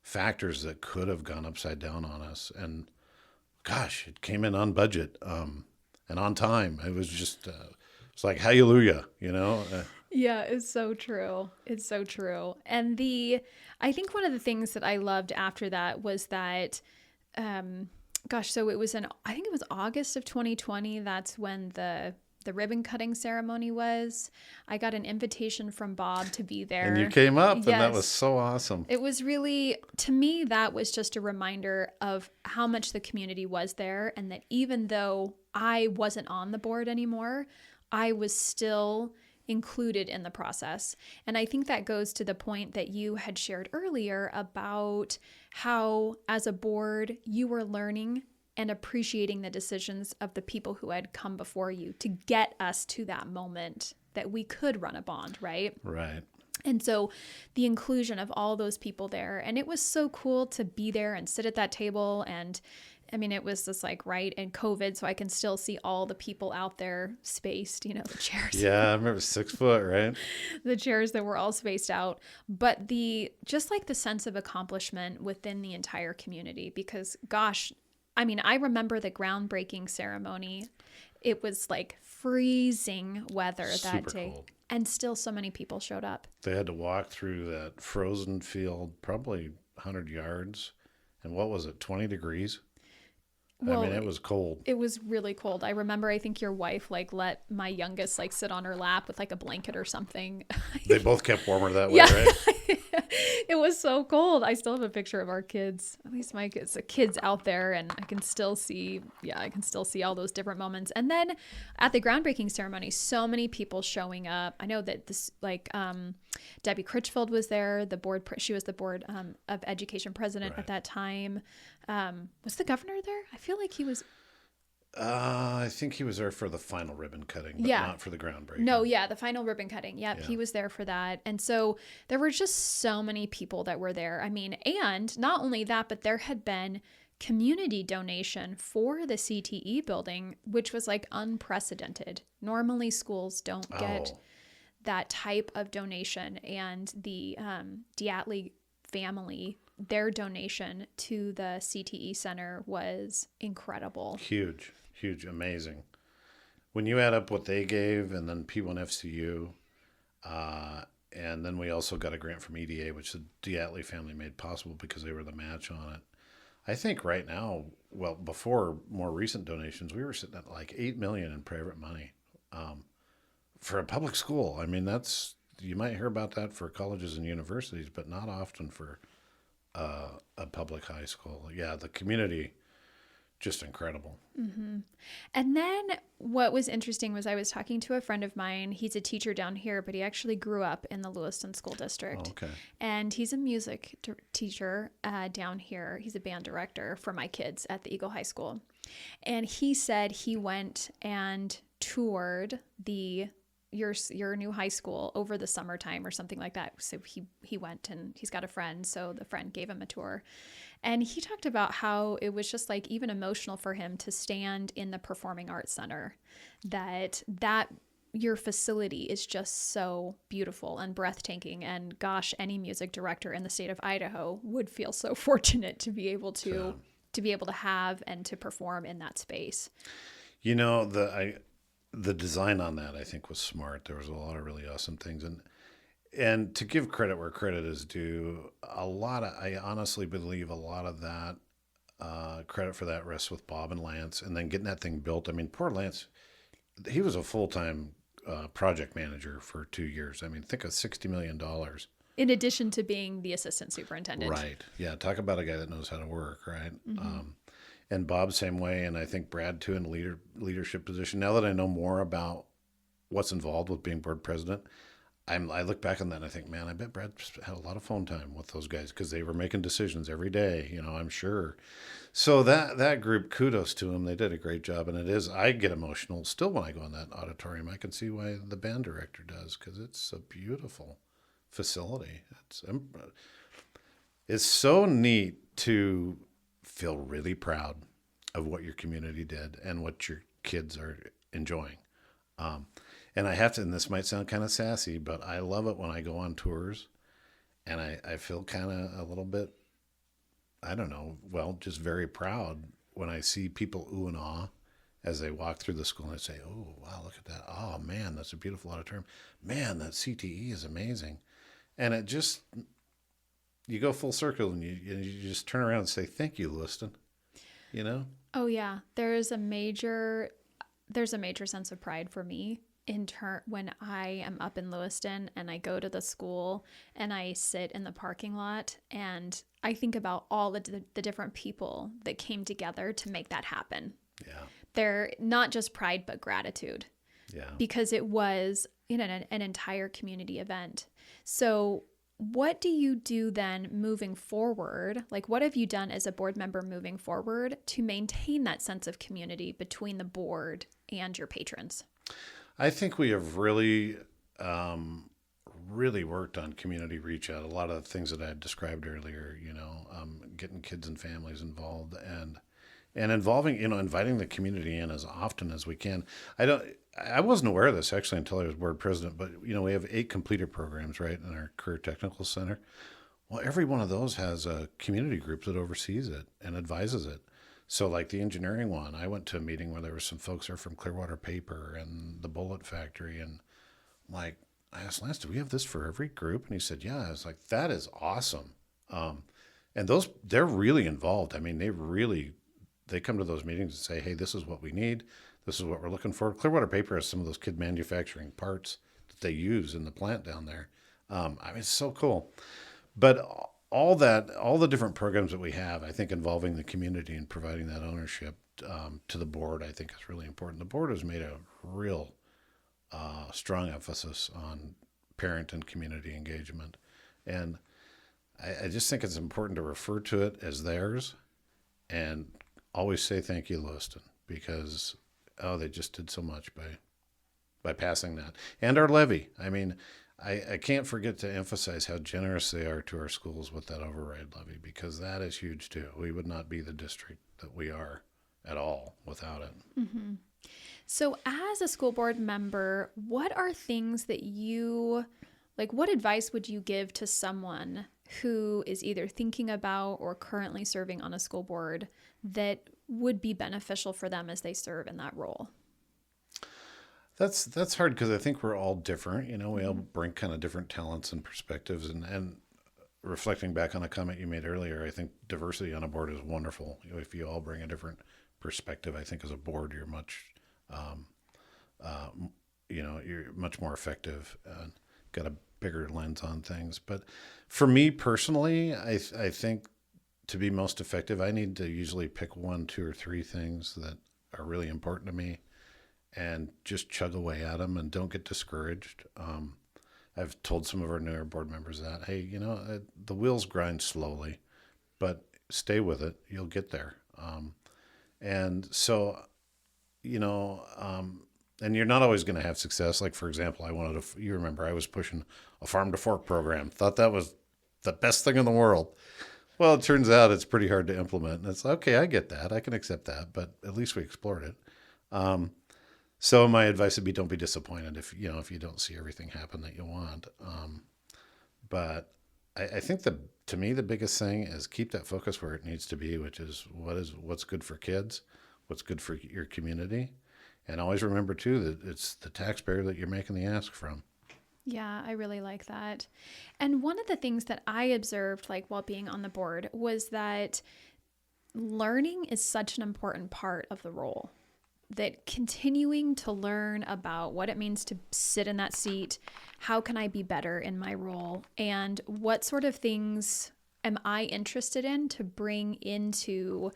factors that could have gone upside down on us, and gosh, it came in on budget and on time. It was just it's like hallelujah, Yeah, it's so true. It's so true. And I think one of the things that I loved after that was that, so it was I think it was August of 2020. That's when the ribbon cutting ceremony was. I got an invitation from Bob to be there. And you came up, Yes. And that was so awesome. It was really, to me, that was just a reminder of how much the community was there, and that even though I wasn't on the board anymore, I was still included in the process. And I think that goes to the point that you had shared earlier about how, as a board, you were learning and appreciating the decisions of the people who had come before you to get us to that moment that we could run a bond, right? Right. And so the inclusion of all those people there, and it was so cool to be there and sit at that table. And I mean, it was just like right in COVID, so I can still see all the people out there spaced, the chairs. Yeah, I remember 6 foot, right? The chairs that were all spaced out. But just like the sense of accomplishment within the entire community, because gosh, I mean, I remember the groundbreaking ceremony. It was like freezing weather that day. Cold. And still so many people showed up. They had to walk through that frozen field, probably 100 yards. And what was it, 20 degrees? Well, I mean, it was cold. It was really cold. I remember, I think your wife let my youngest sit on her lap with a blanket or something. They both kept warmer that way, right? It was so cold. I still have a picture of our kids, at least my kids, the kids out there, and I can still see all those different moments. And then at the groundbreaking ceremony, so many people showing up. I know that this, Debbie Critchfield was there, she was the board of education president at that time. Was the governor there? I feel like he was. I think he was there for the final ribbon cutting, but not for the groundbreaking. No, the final ribbon cutting. Yep, yeah. He was there for that. And so there were just so many people that were there. I mean, and not only that, but there had been community donation for the CTE building, which was unprecedented. Normally schools don't get that type of donation. And the Diatley family, their donation to the CTE Center was incredible. Huge, amazing. When you add up what they gave, and then P1FCU, and then we also got a grant from EDA, which the Diatley family made possible because they were the match on it. I think right now, well, before more recent donations, we were sitting at $8 million in private money for a public school. I mean, you might hear about that for colleges and universities, but not often for a public high school. Yeah, the community just incredible. And then what was interesting was I was talking to a friend of mine. He's a teacher down here, but he actually grew up in the Lewiston School District. Oh, okay. And he's a music teacher down here. He's a band director for my kids at the Eagle High School. And he said he went and toured your new high school over the summertime or something like that. So he went, and he's got a friend, so the friend gave him a tour. And he talked about how it was just like even emotional for him to stand in the Performing Arts Center, that your facility is just so beautiful and breathtaking. And gosh, any music director in the state of Idaho would feel so fortunate to be able to have and to perform in that space. You know, the design on that, I think, was smart. There was a lot of really awesome things. And to give credit where credit is due, I honestly believe a lot of that credit for that rests with Bob and Lance, and then getting that thing built. I mean, poor Lance, he was a full-time project manager for 2 years. I mean, think of $60 million. In addition to being the assistant superintendent. Right. Yeah. Talk about a guy that knows how to work, right? And Bob, same way. And I think Brad, too, in a leadership position. Now that I know more about what's involved with being board president, I look back on that and I think, man, I bet Brad had a lot of phone time with those guys because they were making decisions every day, I'm sure. So that group, kudos to them. They did a great job. And I get emotional still when I go in that auditorium. I can see why the band director does, because it's a beautiful facility. It's so neat to feel really proud of what your community did and what your kids are enjoying. And I have to, and this might sound kind of sassy, but I love it when I go on tours and I feel kind of a little bit, I don't know, just very proud when I see people ooh and ah as they walk through the school and they say, oh, wow, look at that. Oh, man, that's a beautiful auditorium. Man, that CTE is amazing. And it just, you go full circle and you just turn around and say, thank you, Lewiston, Oh, yeah. There's a major sense of pride for me when I am up in Lewiston and I go to the school and I sit in the parking lot and I think about all the different people that came together to make that happen. Yeah. They're not just pride, but gratitude. Yeah. Because it was an entire community event. So what do you do then moving forward? Like, what have you done as a board member moving forward to maintain that sense of community between the board and your patrons? I think we have really, really worked on community reach out. A lot of the things that I had described earlier, getting kids and families involved and involving, inviting the community in as often as we can. I wasn't aware of this actually until I was board president, but we have 8 completer programs, right, in our Career Technical Center. Well, every one of those has a community group that oversees it and advises it. So like the engineering one, I went to a meeting where there were some folks there from Clearwater Paper and the Bullet Factory. And I asked Lance, do we have this for every group? And he said, yeah. I was like, that is awesome. And they're really involved. I mean, they come to those meetings and say, hey, this is what we need. This is what we're looking for. Clearwater Paper has some of those kid manufacturing parts that they use in the plant down there. It's so cool. But all the different programs that we have, I think involving the community and providing that ownership to the board, I think is really important. The board has made a real strong emphasis on parent and community engagement. And I just think it's important to refer to it as theirs and always say thank you, Lewiston, because, they just did so much by passing that. And our levy. I mean, I can't forget to emphasize how generous they are to our schools with that override levy, because that is huge too. We would not be the district that we are at all without it. Mm-hmm. So as a school board member, what are things that what advice would you give to someone who is either thinking about or currently serving on a school board that would be beneficial for them as they serve in that role? That's hard because I think we're all different. We all bring kind of different talents and perspectives. And reflecting back on a comment you made earlier, I think diversity on a board is wonderful. If you all bring a different perspective, I think as a board you're much, you're much more effective and got a bigger lens on things. But for me personally, I think to be most effective, I need to usually pick 1, 2, or 3 things that are really important to me and just chug away at them and don't get discouraged. I've told some of our newer board members that, hey, the wheels grind slowly, but stay with it. You'll get there. And so, and you're not always going to have success. Like, for example, you remember I was pushing a farm to fork program. Thought that was the best thing in the world. Well, it turns out it's pretty hard to implement. And it's okay. I get that. I can accept that, but at least we explored it. So my advice would be, don't be disappointed if you don't see everything happen that you want. But I think to me, the biggest thing is keep that focus where it needs to be, which is what's good for kids, what's good for your community. And always remember too, that it's the taxpayer that you're making the ask from. Yeah, I really like that. And one of the things that I observed, like while being on the board, was that learning is such an important part of the role. That continuing to learn about what it means to sit in that seat, how can I be better in my role, and what sort of things am I interested in to bring into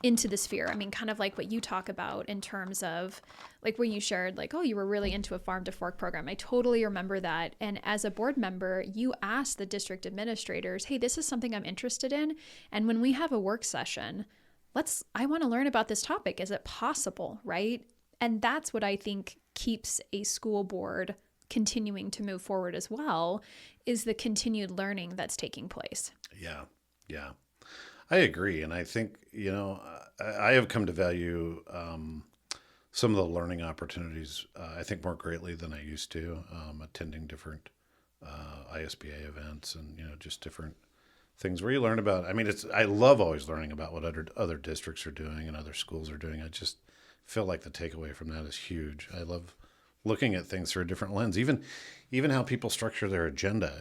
the sphere. I mean, kind of like what you talk about in terms of like when you shared like, oh, you were really into a farm to fork program. I totally remember that. And as a board member, you asked the district administrators, hey, this is something I'm interested in. And when we have a work session, I want to learn about this topic. Is it possible? Right. And that's what I think keeps a school board continuing to move forward as well, is the continued learning that's taking place. Yeah. Yeah. I agree. And I think, I have come to value some of the learning opportunities, I think more greatly than I used to, attending different ISBA events and, just different things where you learn about, I love always learning about what other districts are doing and other schools are doing. I just feel like the takeaway from that is huge. I love looking at things through a different lens. Even how people structure their agenda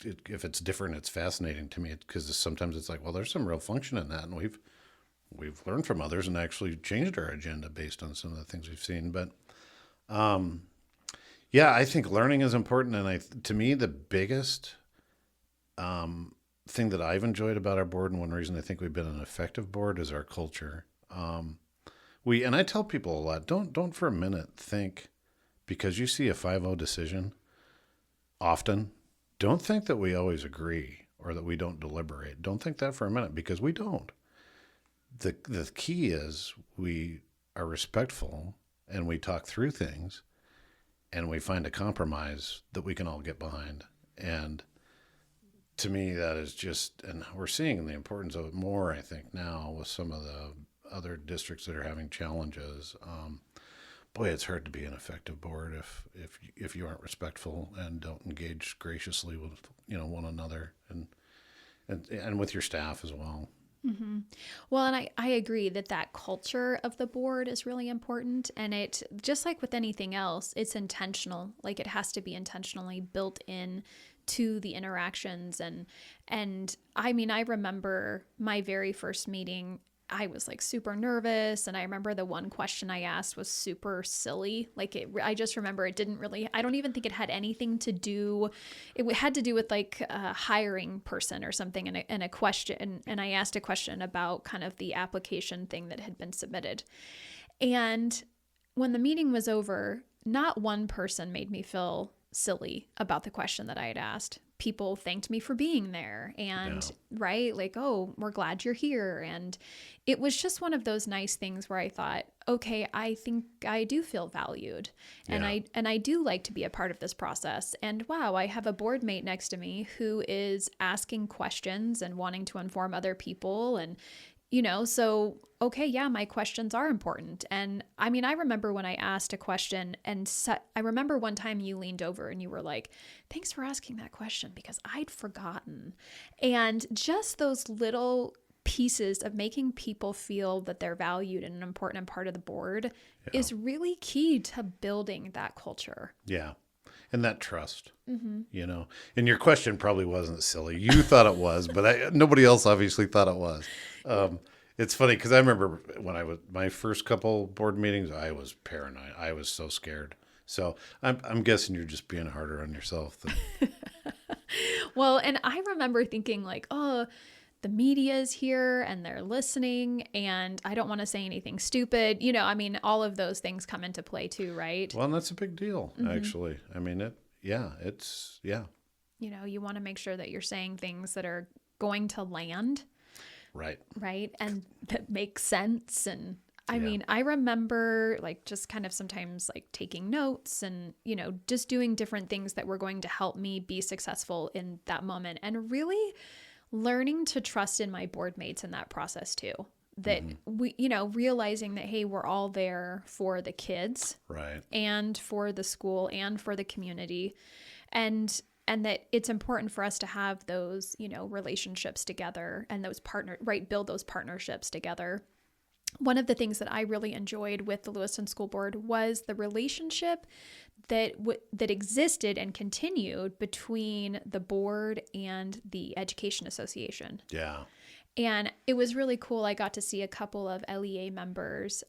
if it's different, it's fascinating to me because sometimes it's like, well, there's some real function in that. And we've learned from others and actually changed our agenda based on some of the things we've seen. But, yeah, I think learning is important. And to me, the biggest, thing that I've enjoyed about our board, and one reason I think we've been an effective board, is our culture. And I tell people a lot, don't for a minute think, because you see a 5-0 decision often, don't think that we always agree or that we don't deliberate. Don't think that for a minute, because we don't. The key is we are respectful and we talk through things and we find a compromise that we can all get behind. And to me, that is just, and we're seeing the importance of it more, I think, now with some of the other districts that are having challenges. Boy, it's hard to be an effective board if you aren't respectful and don't engage graciously with one another and with your staff as well. Mm-hmm. Well, and I agree that culture of the board is really important. And it, just like with anything else, it's intentional. Like it has to be intentionally built in to the interactions. And I remember my very first meeting, I was like super nervous. And I remember the one question I asked was super silly. I just remember it didn't really, I don't even think it had anything to do. It had to do with like a hiring person or something and a question. And I asked a question about kind of the application thing that had been submitted. And when the meeting was over, not one person made me feel silly about the question that I had asked. People thanked me for being there and right, like, oh, we're glad you're here. And it was just one of those nice things where I thought, okay, I think I do feel valued and I do like to be a part of this process. And wow, I have a board mate next to me who is asking questions and wanting to inform other people. And so, okay, yeah, my questions are important. And I remember when I asked a question I remember one time you leaned over and you were like, thanks for asking that question because I'd forgotten. And just those little pieces of making people feel that they're valued and an important part of the board is really key to building that culture. Yeah. And that trust, and your question probably wasn't silly. You thought it was, but nobody else obviously thought it was. It's funny because I remember when my first couple board meetings, I was paranoid. I was so scared. So I'm guessing you're just being harder on yourself. Well, and I remember thinking like, oh, the media is here and they're listening and I don't want to say anything stupid. I mean, all of those things come into play too, right? Well, and that's a big deal, actually. I mean, You want to make sure that you're saying things that are going to land. Right. Right. And that makes sense. And I mean, I remember like just kind of sometimes like taking notes and, just doing different things that were going to help me be successful in that moment and really learning to trust in my board mates in that process too. That we, realizing that, hey, we're all there for the kids. Right. And for the school and for the community. And that it's important for us to have those, relationships together and those build those partnerships together. One of the things that I really enjoyed with the Lewiston School Board was the relationship that existed and continued between the board and the Education Association. Yeah. And it was really cool. I got to see a couple of LEA members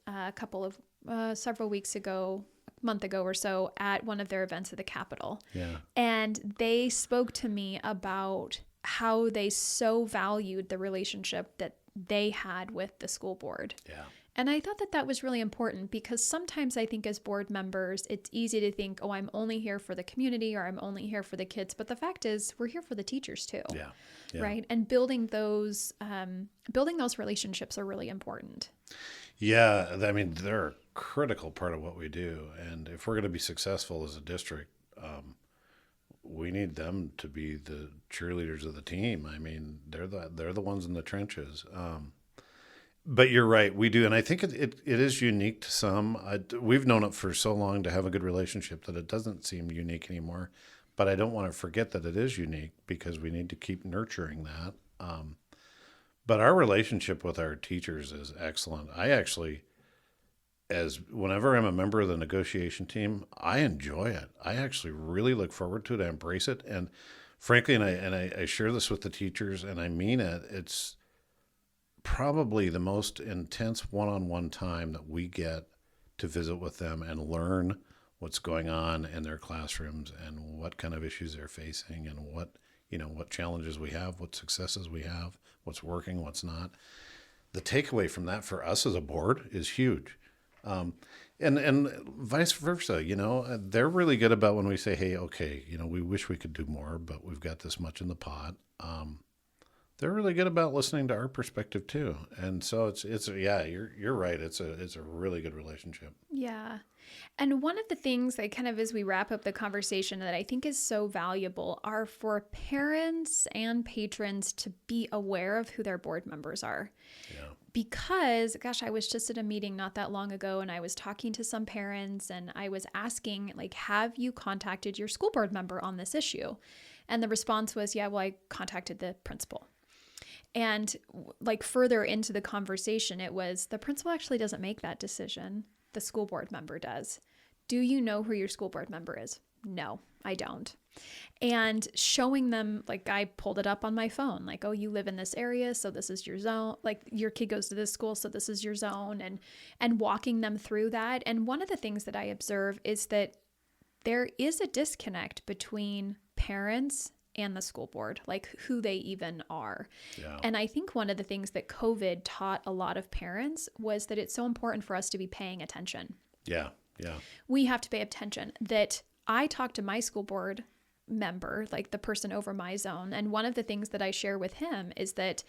several weeks ago, a month ago or so, at one of their events at the Capitol. Yeah. And they spoke to me about how they so valued the relationship that they had with the school board. Yeah. And I thought that was really important because sometimes I think as board members, it's easy to think, oh, I'm only here for the community or I'm only here for the kids. But the fact is we're here for the teachers too. Yeah. Right. And building those relationships are really important. Yeah. I mean, they're a critical part of what we do. And if we're going to be successful as a district, we need them to be the cheerleaders of the team. I mean, they're the ones in the trenches. But you're right, we do, and I think it is unique to some. We've known it for so long to have a good relationship that it doesn't seem unique anymore. But I don't want to forget that it is unique because we need to keep nurturing that. But our relationship with our teachers is excellent. I actually, whenever I'm a member of the negotiation team, I enjoy it. I actually really look forward to it. I embrace it. And frankly, I share this with the teachers and I mean it, it's probably the most intense one-on-one time that we get to visit with them and learn what's going on in their classrooms and what kind of issues they're facing and what challenges we have, what successes we have, what's working, what's not. The takeaway from that for us as a board is huge. And vice versa, they're really good about when we say, hey, okay, we wish we could do more, but we've got this much in the pot. They're really good about listening to our perspective too. And so you're right. It's a really good relationship. Yeah. And one of the things that kind of as we wrap up the conversation that I think is so valuable are for parents and patrons to be aware of who their board members are. Yeah. Because, gosh, I was just at a meeting not that long ago and I was talking to some parents and I was asking, like, have you contacted your school board member on this issue? And the response was, yeah, well, I contacted the principal. And like further into the conversation, it was the principal actually doesn't make that decision. The school board member does. Do you know who your school board member is? No, I don't. And showing them, like I pulled it up on my phone, like, oh, you live in this area, so this is your zone. Like your kid goes to this school, so this is your zone, and walking them through that. And one of the things that I observe is that there is a disconnect between parents and the school board, like who they even are. Yeah. And I think one of the things that COVID taught a lot of parents was that it's so important for us to be paying attention. Yeah. Yeah. We have to pay attention. That I talk to my school board member, like the person over my zone. And one of the things that I share with him is that,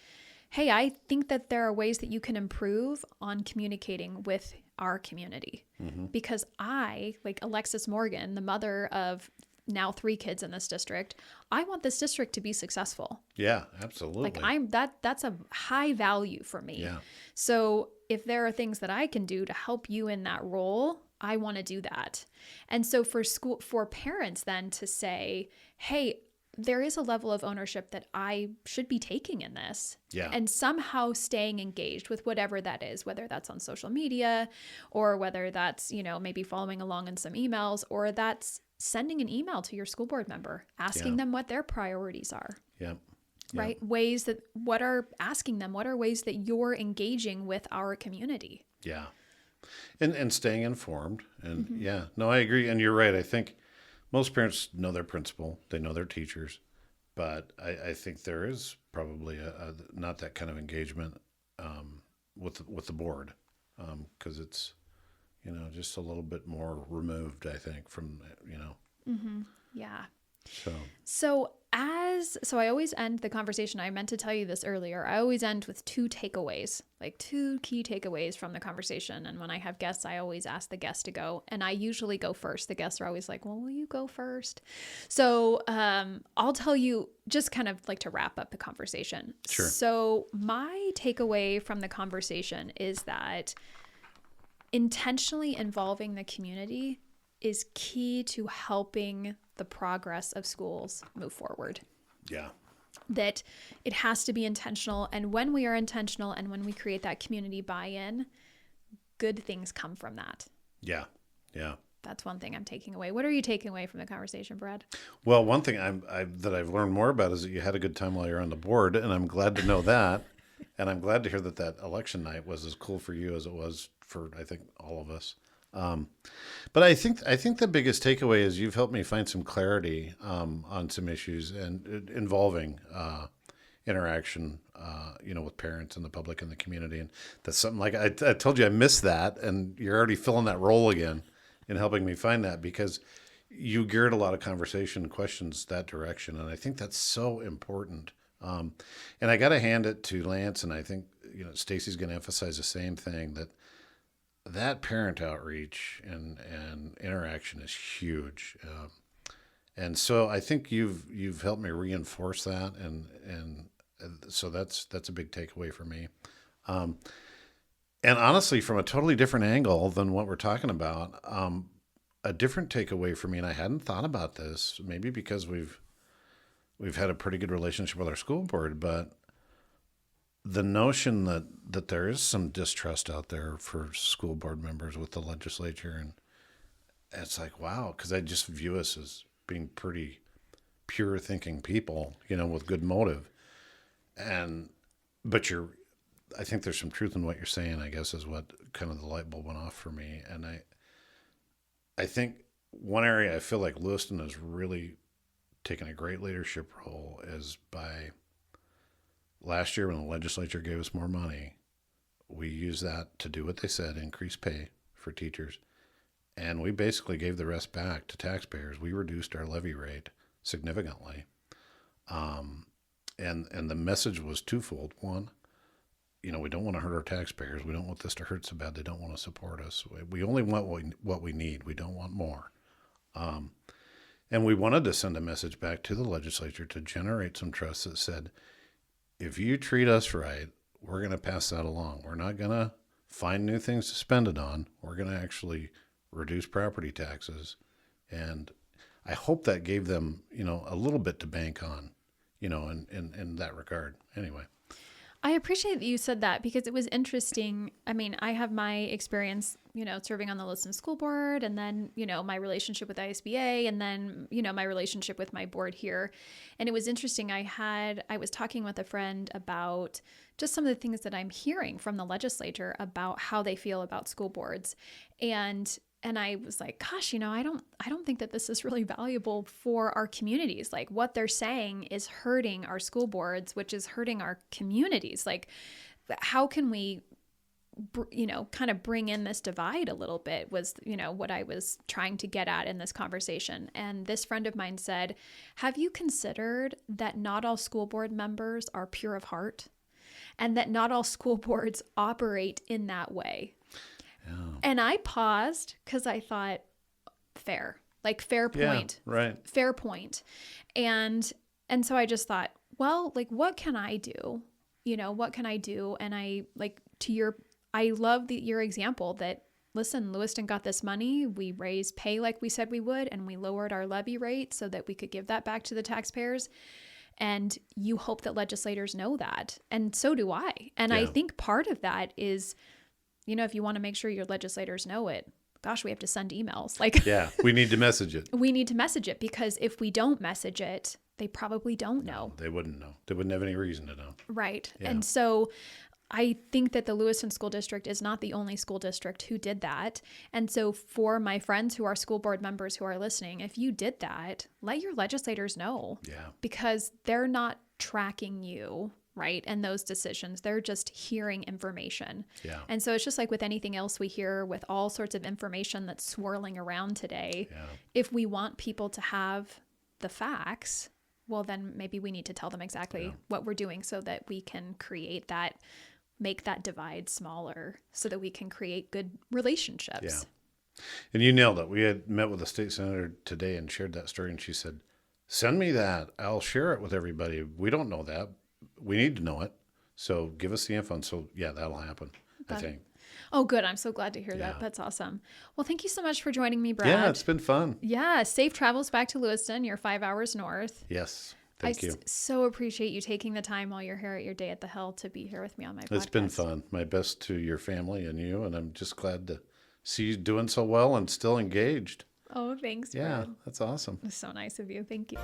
hey, I think that there are ways that you can improve on communicating with our community. Mm-hmm. Because I, like Alexis Morgan, the mother of now 3 kids in this district, I want this district to be successful. Yeah, absolutely. Like that's a high value for me. Yeah. So if there are things that I can do to help you in that role, I want to do that. And so for parents then to say, hey, there is a level of ownership that I should be taking in this. Yeah. And somehow staying engaged with whatever that is, whether that's on social media or whether that's, maybe following along in some emails, or that's sending an email to your school board member, asking them what their priorities are. Yeah. Right? What are ways that you're engaging with our community? Yeah. And staying informed. And mm-hmm. No, I agree. And you're right. I think most parents know their principal, they know their teachers. But I think there is probably not that kind of engagement with the board because it's, just a little bit more removed, I think, from, Yeah. So So I always end the conversation. I meant to tell you this earlier. I always end with 2 takeaways, like 2 key takeaways from the conversation. And when I have guests, I always ask the guest to go, and I usually go first. The guests are always like, well, will you go first? So I'll tell you, just kind of like to wrap up the conversation. Sure. So my takeaway from the conversation is that intentionally involving the community is key to helping the progress of schools move forward. yeah, That it has to be intentional. And when we are intentional and when we create that community buy-in, good things come from that. yeah. That's one thing I'm taking away. What are you taking away from the conversation, Brad? Well, one thing that I've learned more about is that you had a good time while you're on the board, and I'm glad to know that. And I'm glad to hear that election night was as cool for you as it was for, I think, all of us. But I think the biggest takeaway is you've helped me find some clarity on some issues and involving interaction, with parents and the public and the community. And that's something like I told you I missed that, and you're already filling that role again in helping me find that because you geared a lot of conversation questions that direction, and I think that's so important. And I got to hand it to Lance, and I think Stacy's going to emphasize the same thing that parent outreach and interaction is huge. And so I think you've helped me reinforce that. And so that's a big takeaway for me. And honestly, from a totally different angle than what we're talking about, a different takeaway for me, and I hadn't thought about this, maybe because we've had a pretty good relationship with our school board, but the notion that there is some distrust out there for school board members with the legislature, and it's like, wow, because I just view us as being pretty pure thinking people, with good motive. But I think there's some truth in what you're saying, I guess, is what kind of the light bulb went off for me. And I think one area I feel like Lewiston has really taken a great leadership role is by last year when the legislature gave us more money, we used that to do what they said, increase pay for teachers. And we basically gave the rest back to taxpayers. We reduced our levy rate significantly. And the message was twofold. One, we don't want to hurt our taxpayers. We don't want this to hurt so bad they don't want to support us. We only want what we need. We don't want more. And we wanted to send a message back to the legislature to generate some trust that said, if you treat us right, we're going to pass that along. We're not going to find new things to spend it on. We're going to actually reduce property taxes. And I hope that gave them, a little bit to bank on, in that regard. Anyway. I appreciate that you said that because it was interesting. I mean, I have my experience, serving on the Lewiston School Board, and then, my relationship with ISBA, and then, my relationship with my board here. And it was interesting. I was talking with a friend about just some of the things that I'm hearing from the legislature about how they feel about school boards. And I was like, gosh, I don't think that this is really valuable for our communities. Like what they're saying is hurting our school boards, which is hurting our communities. Like, how can we, kind of bring in this divide a little bit was, what I was trying to get at in this conversation. And this friend of mine said, have you considered that not all school board members are pure of heart and that not all school boards operate in that way? Oh. And I paused because I thought, fair point. Yeah, right. Fair point. And so I just thought, well, like, what can I do? What can I do? And I love your example that, listen, Lewiston got this money. We raised pay like we said we would, and we lowered our levy rate so that we could give that back to the taxpayers. And you hope that legislators know that. And so do I. And I think part of that is, if you want to make sure your legislators know it, gosh, we have to send emails. We need to message it. We need to message it because if we don't message it, they probably don't know. No, they wouldn't know. They wouldn't have any reason to know. Right. Yeah. And so I think that the Lewiston School District is not the only school district who did that. And so for my friends who are school board members who are listening, if you did that, let your legislators know. Yeah. Because they're not tracking you, right? And those decisions, they're just hearing information. Yeah. And so it's just like with anything else we hear with all sorts of information that's swirling around today. Yeah. If we want people to have the facts, well, then maybe we need to tell them exactly what we're doing so that we can create that, make that divide smaller so that we can create good relationships. Yeah. And you nailed it. We had met with a state senator today and shared that story. And she said, send me that. I'll share it with everybody. We don't know that. We need to know it. So give us the info. And so, yeah, that'll happen, I think. Oh, good. I'm so glad to hear that. That's awesome. Well, thank you so much for joining me, Brad. Yeah, it's been fun. Yeah. Safe travels back to Lewiston. You're 5 hours north. Yes. Thank you. So appreciate you taking the time while you're here at your day at the Hill to be here with me on my podcast. It's been fun. My best to your family and you. And I'm just glad to see you doing so well and still engaged. Oh, thanks, Yeah, Brad. that's awesome. It's so nice of you. Thank you.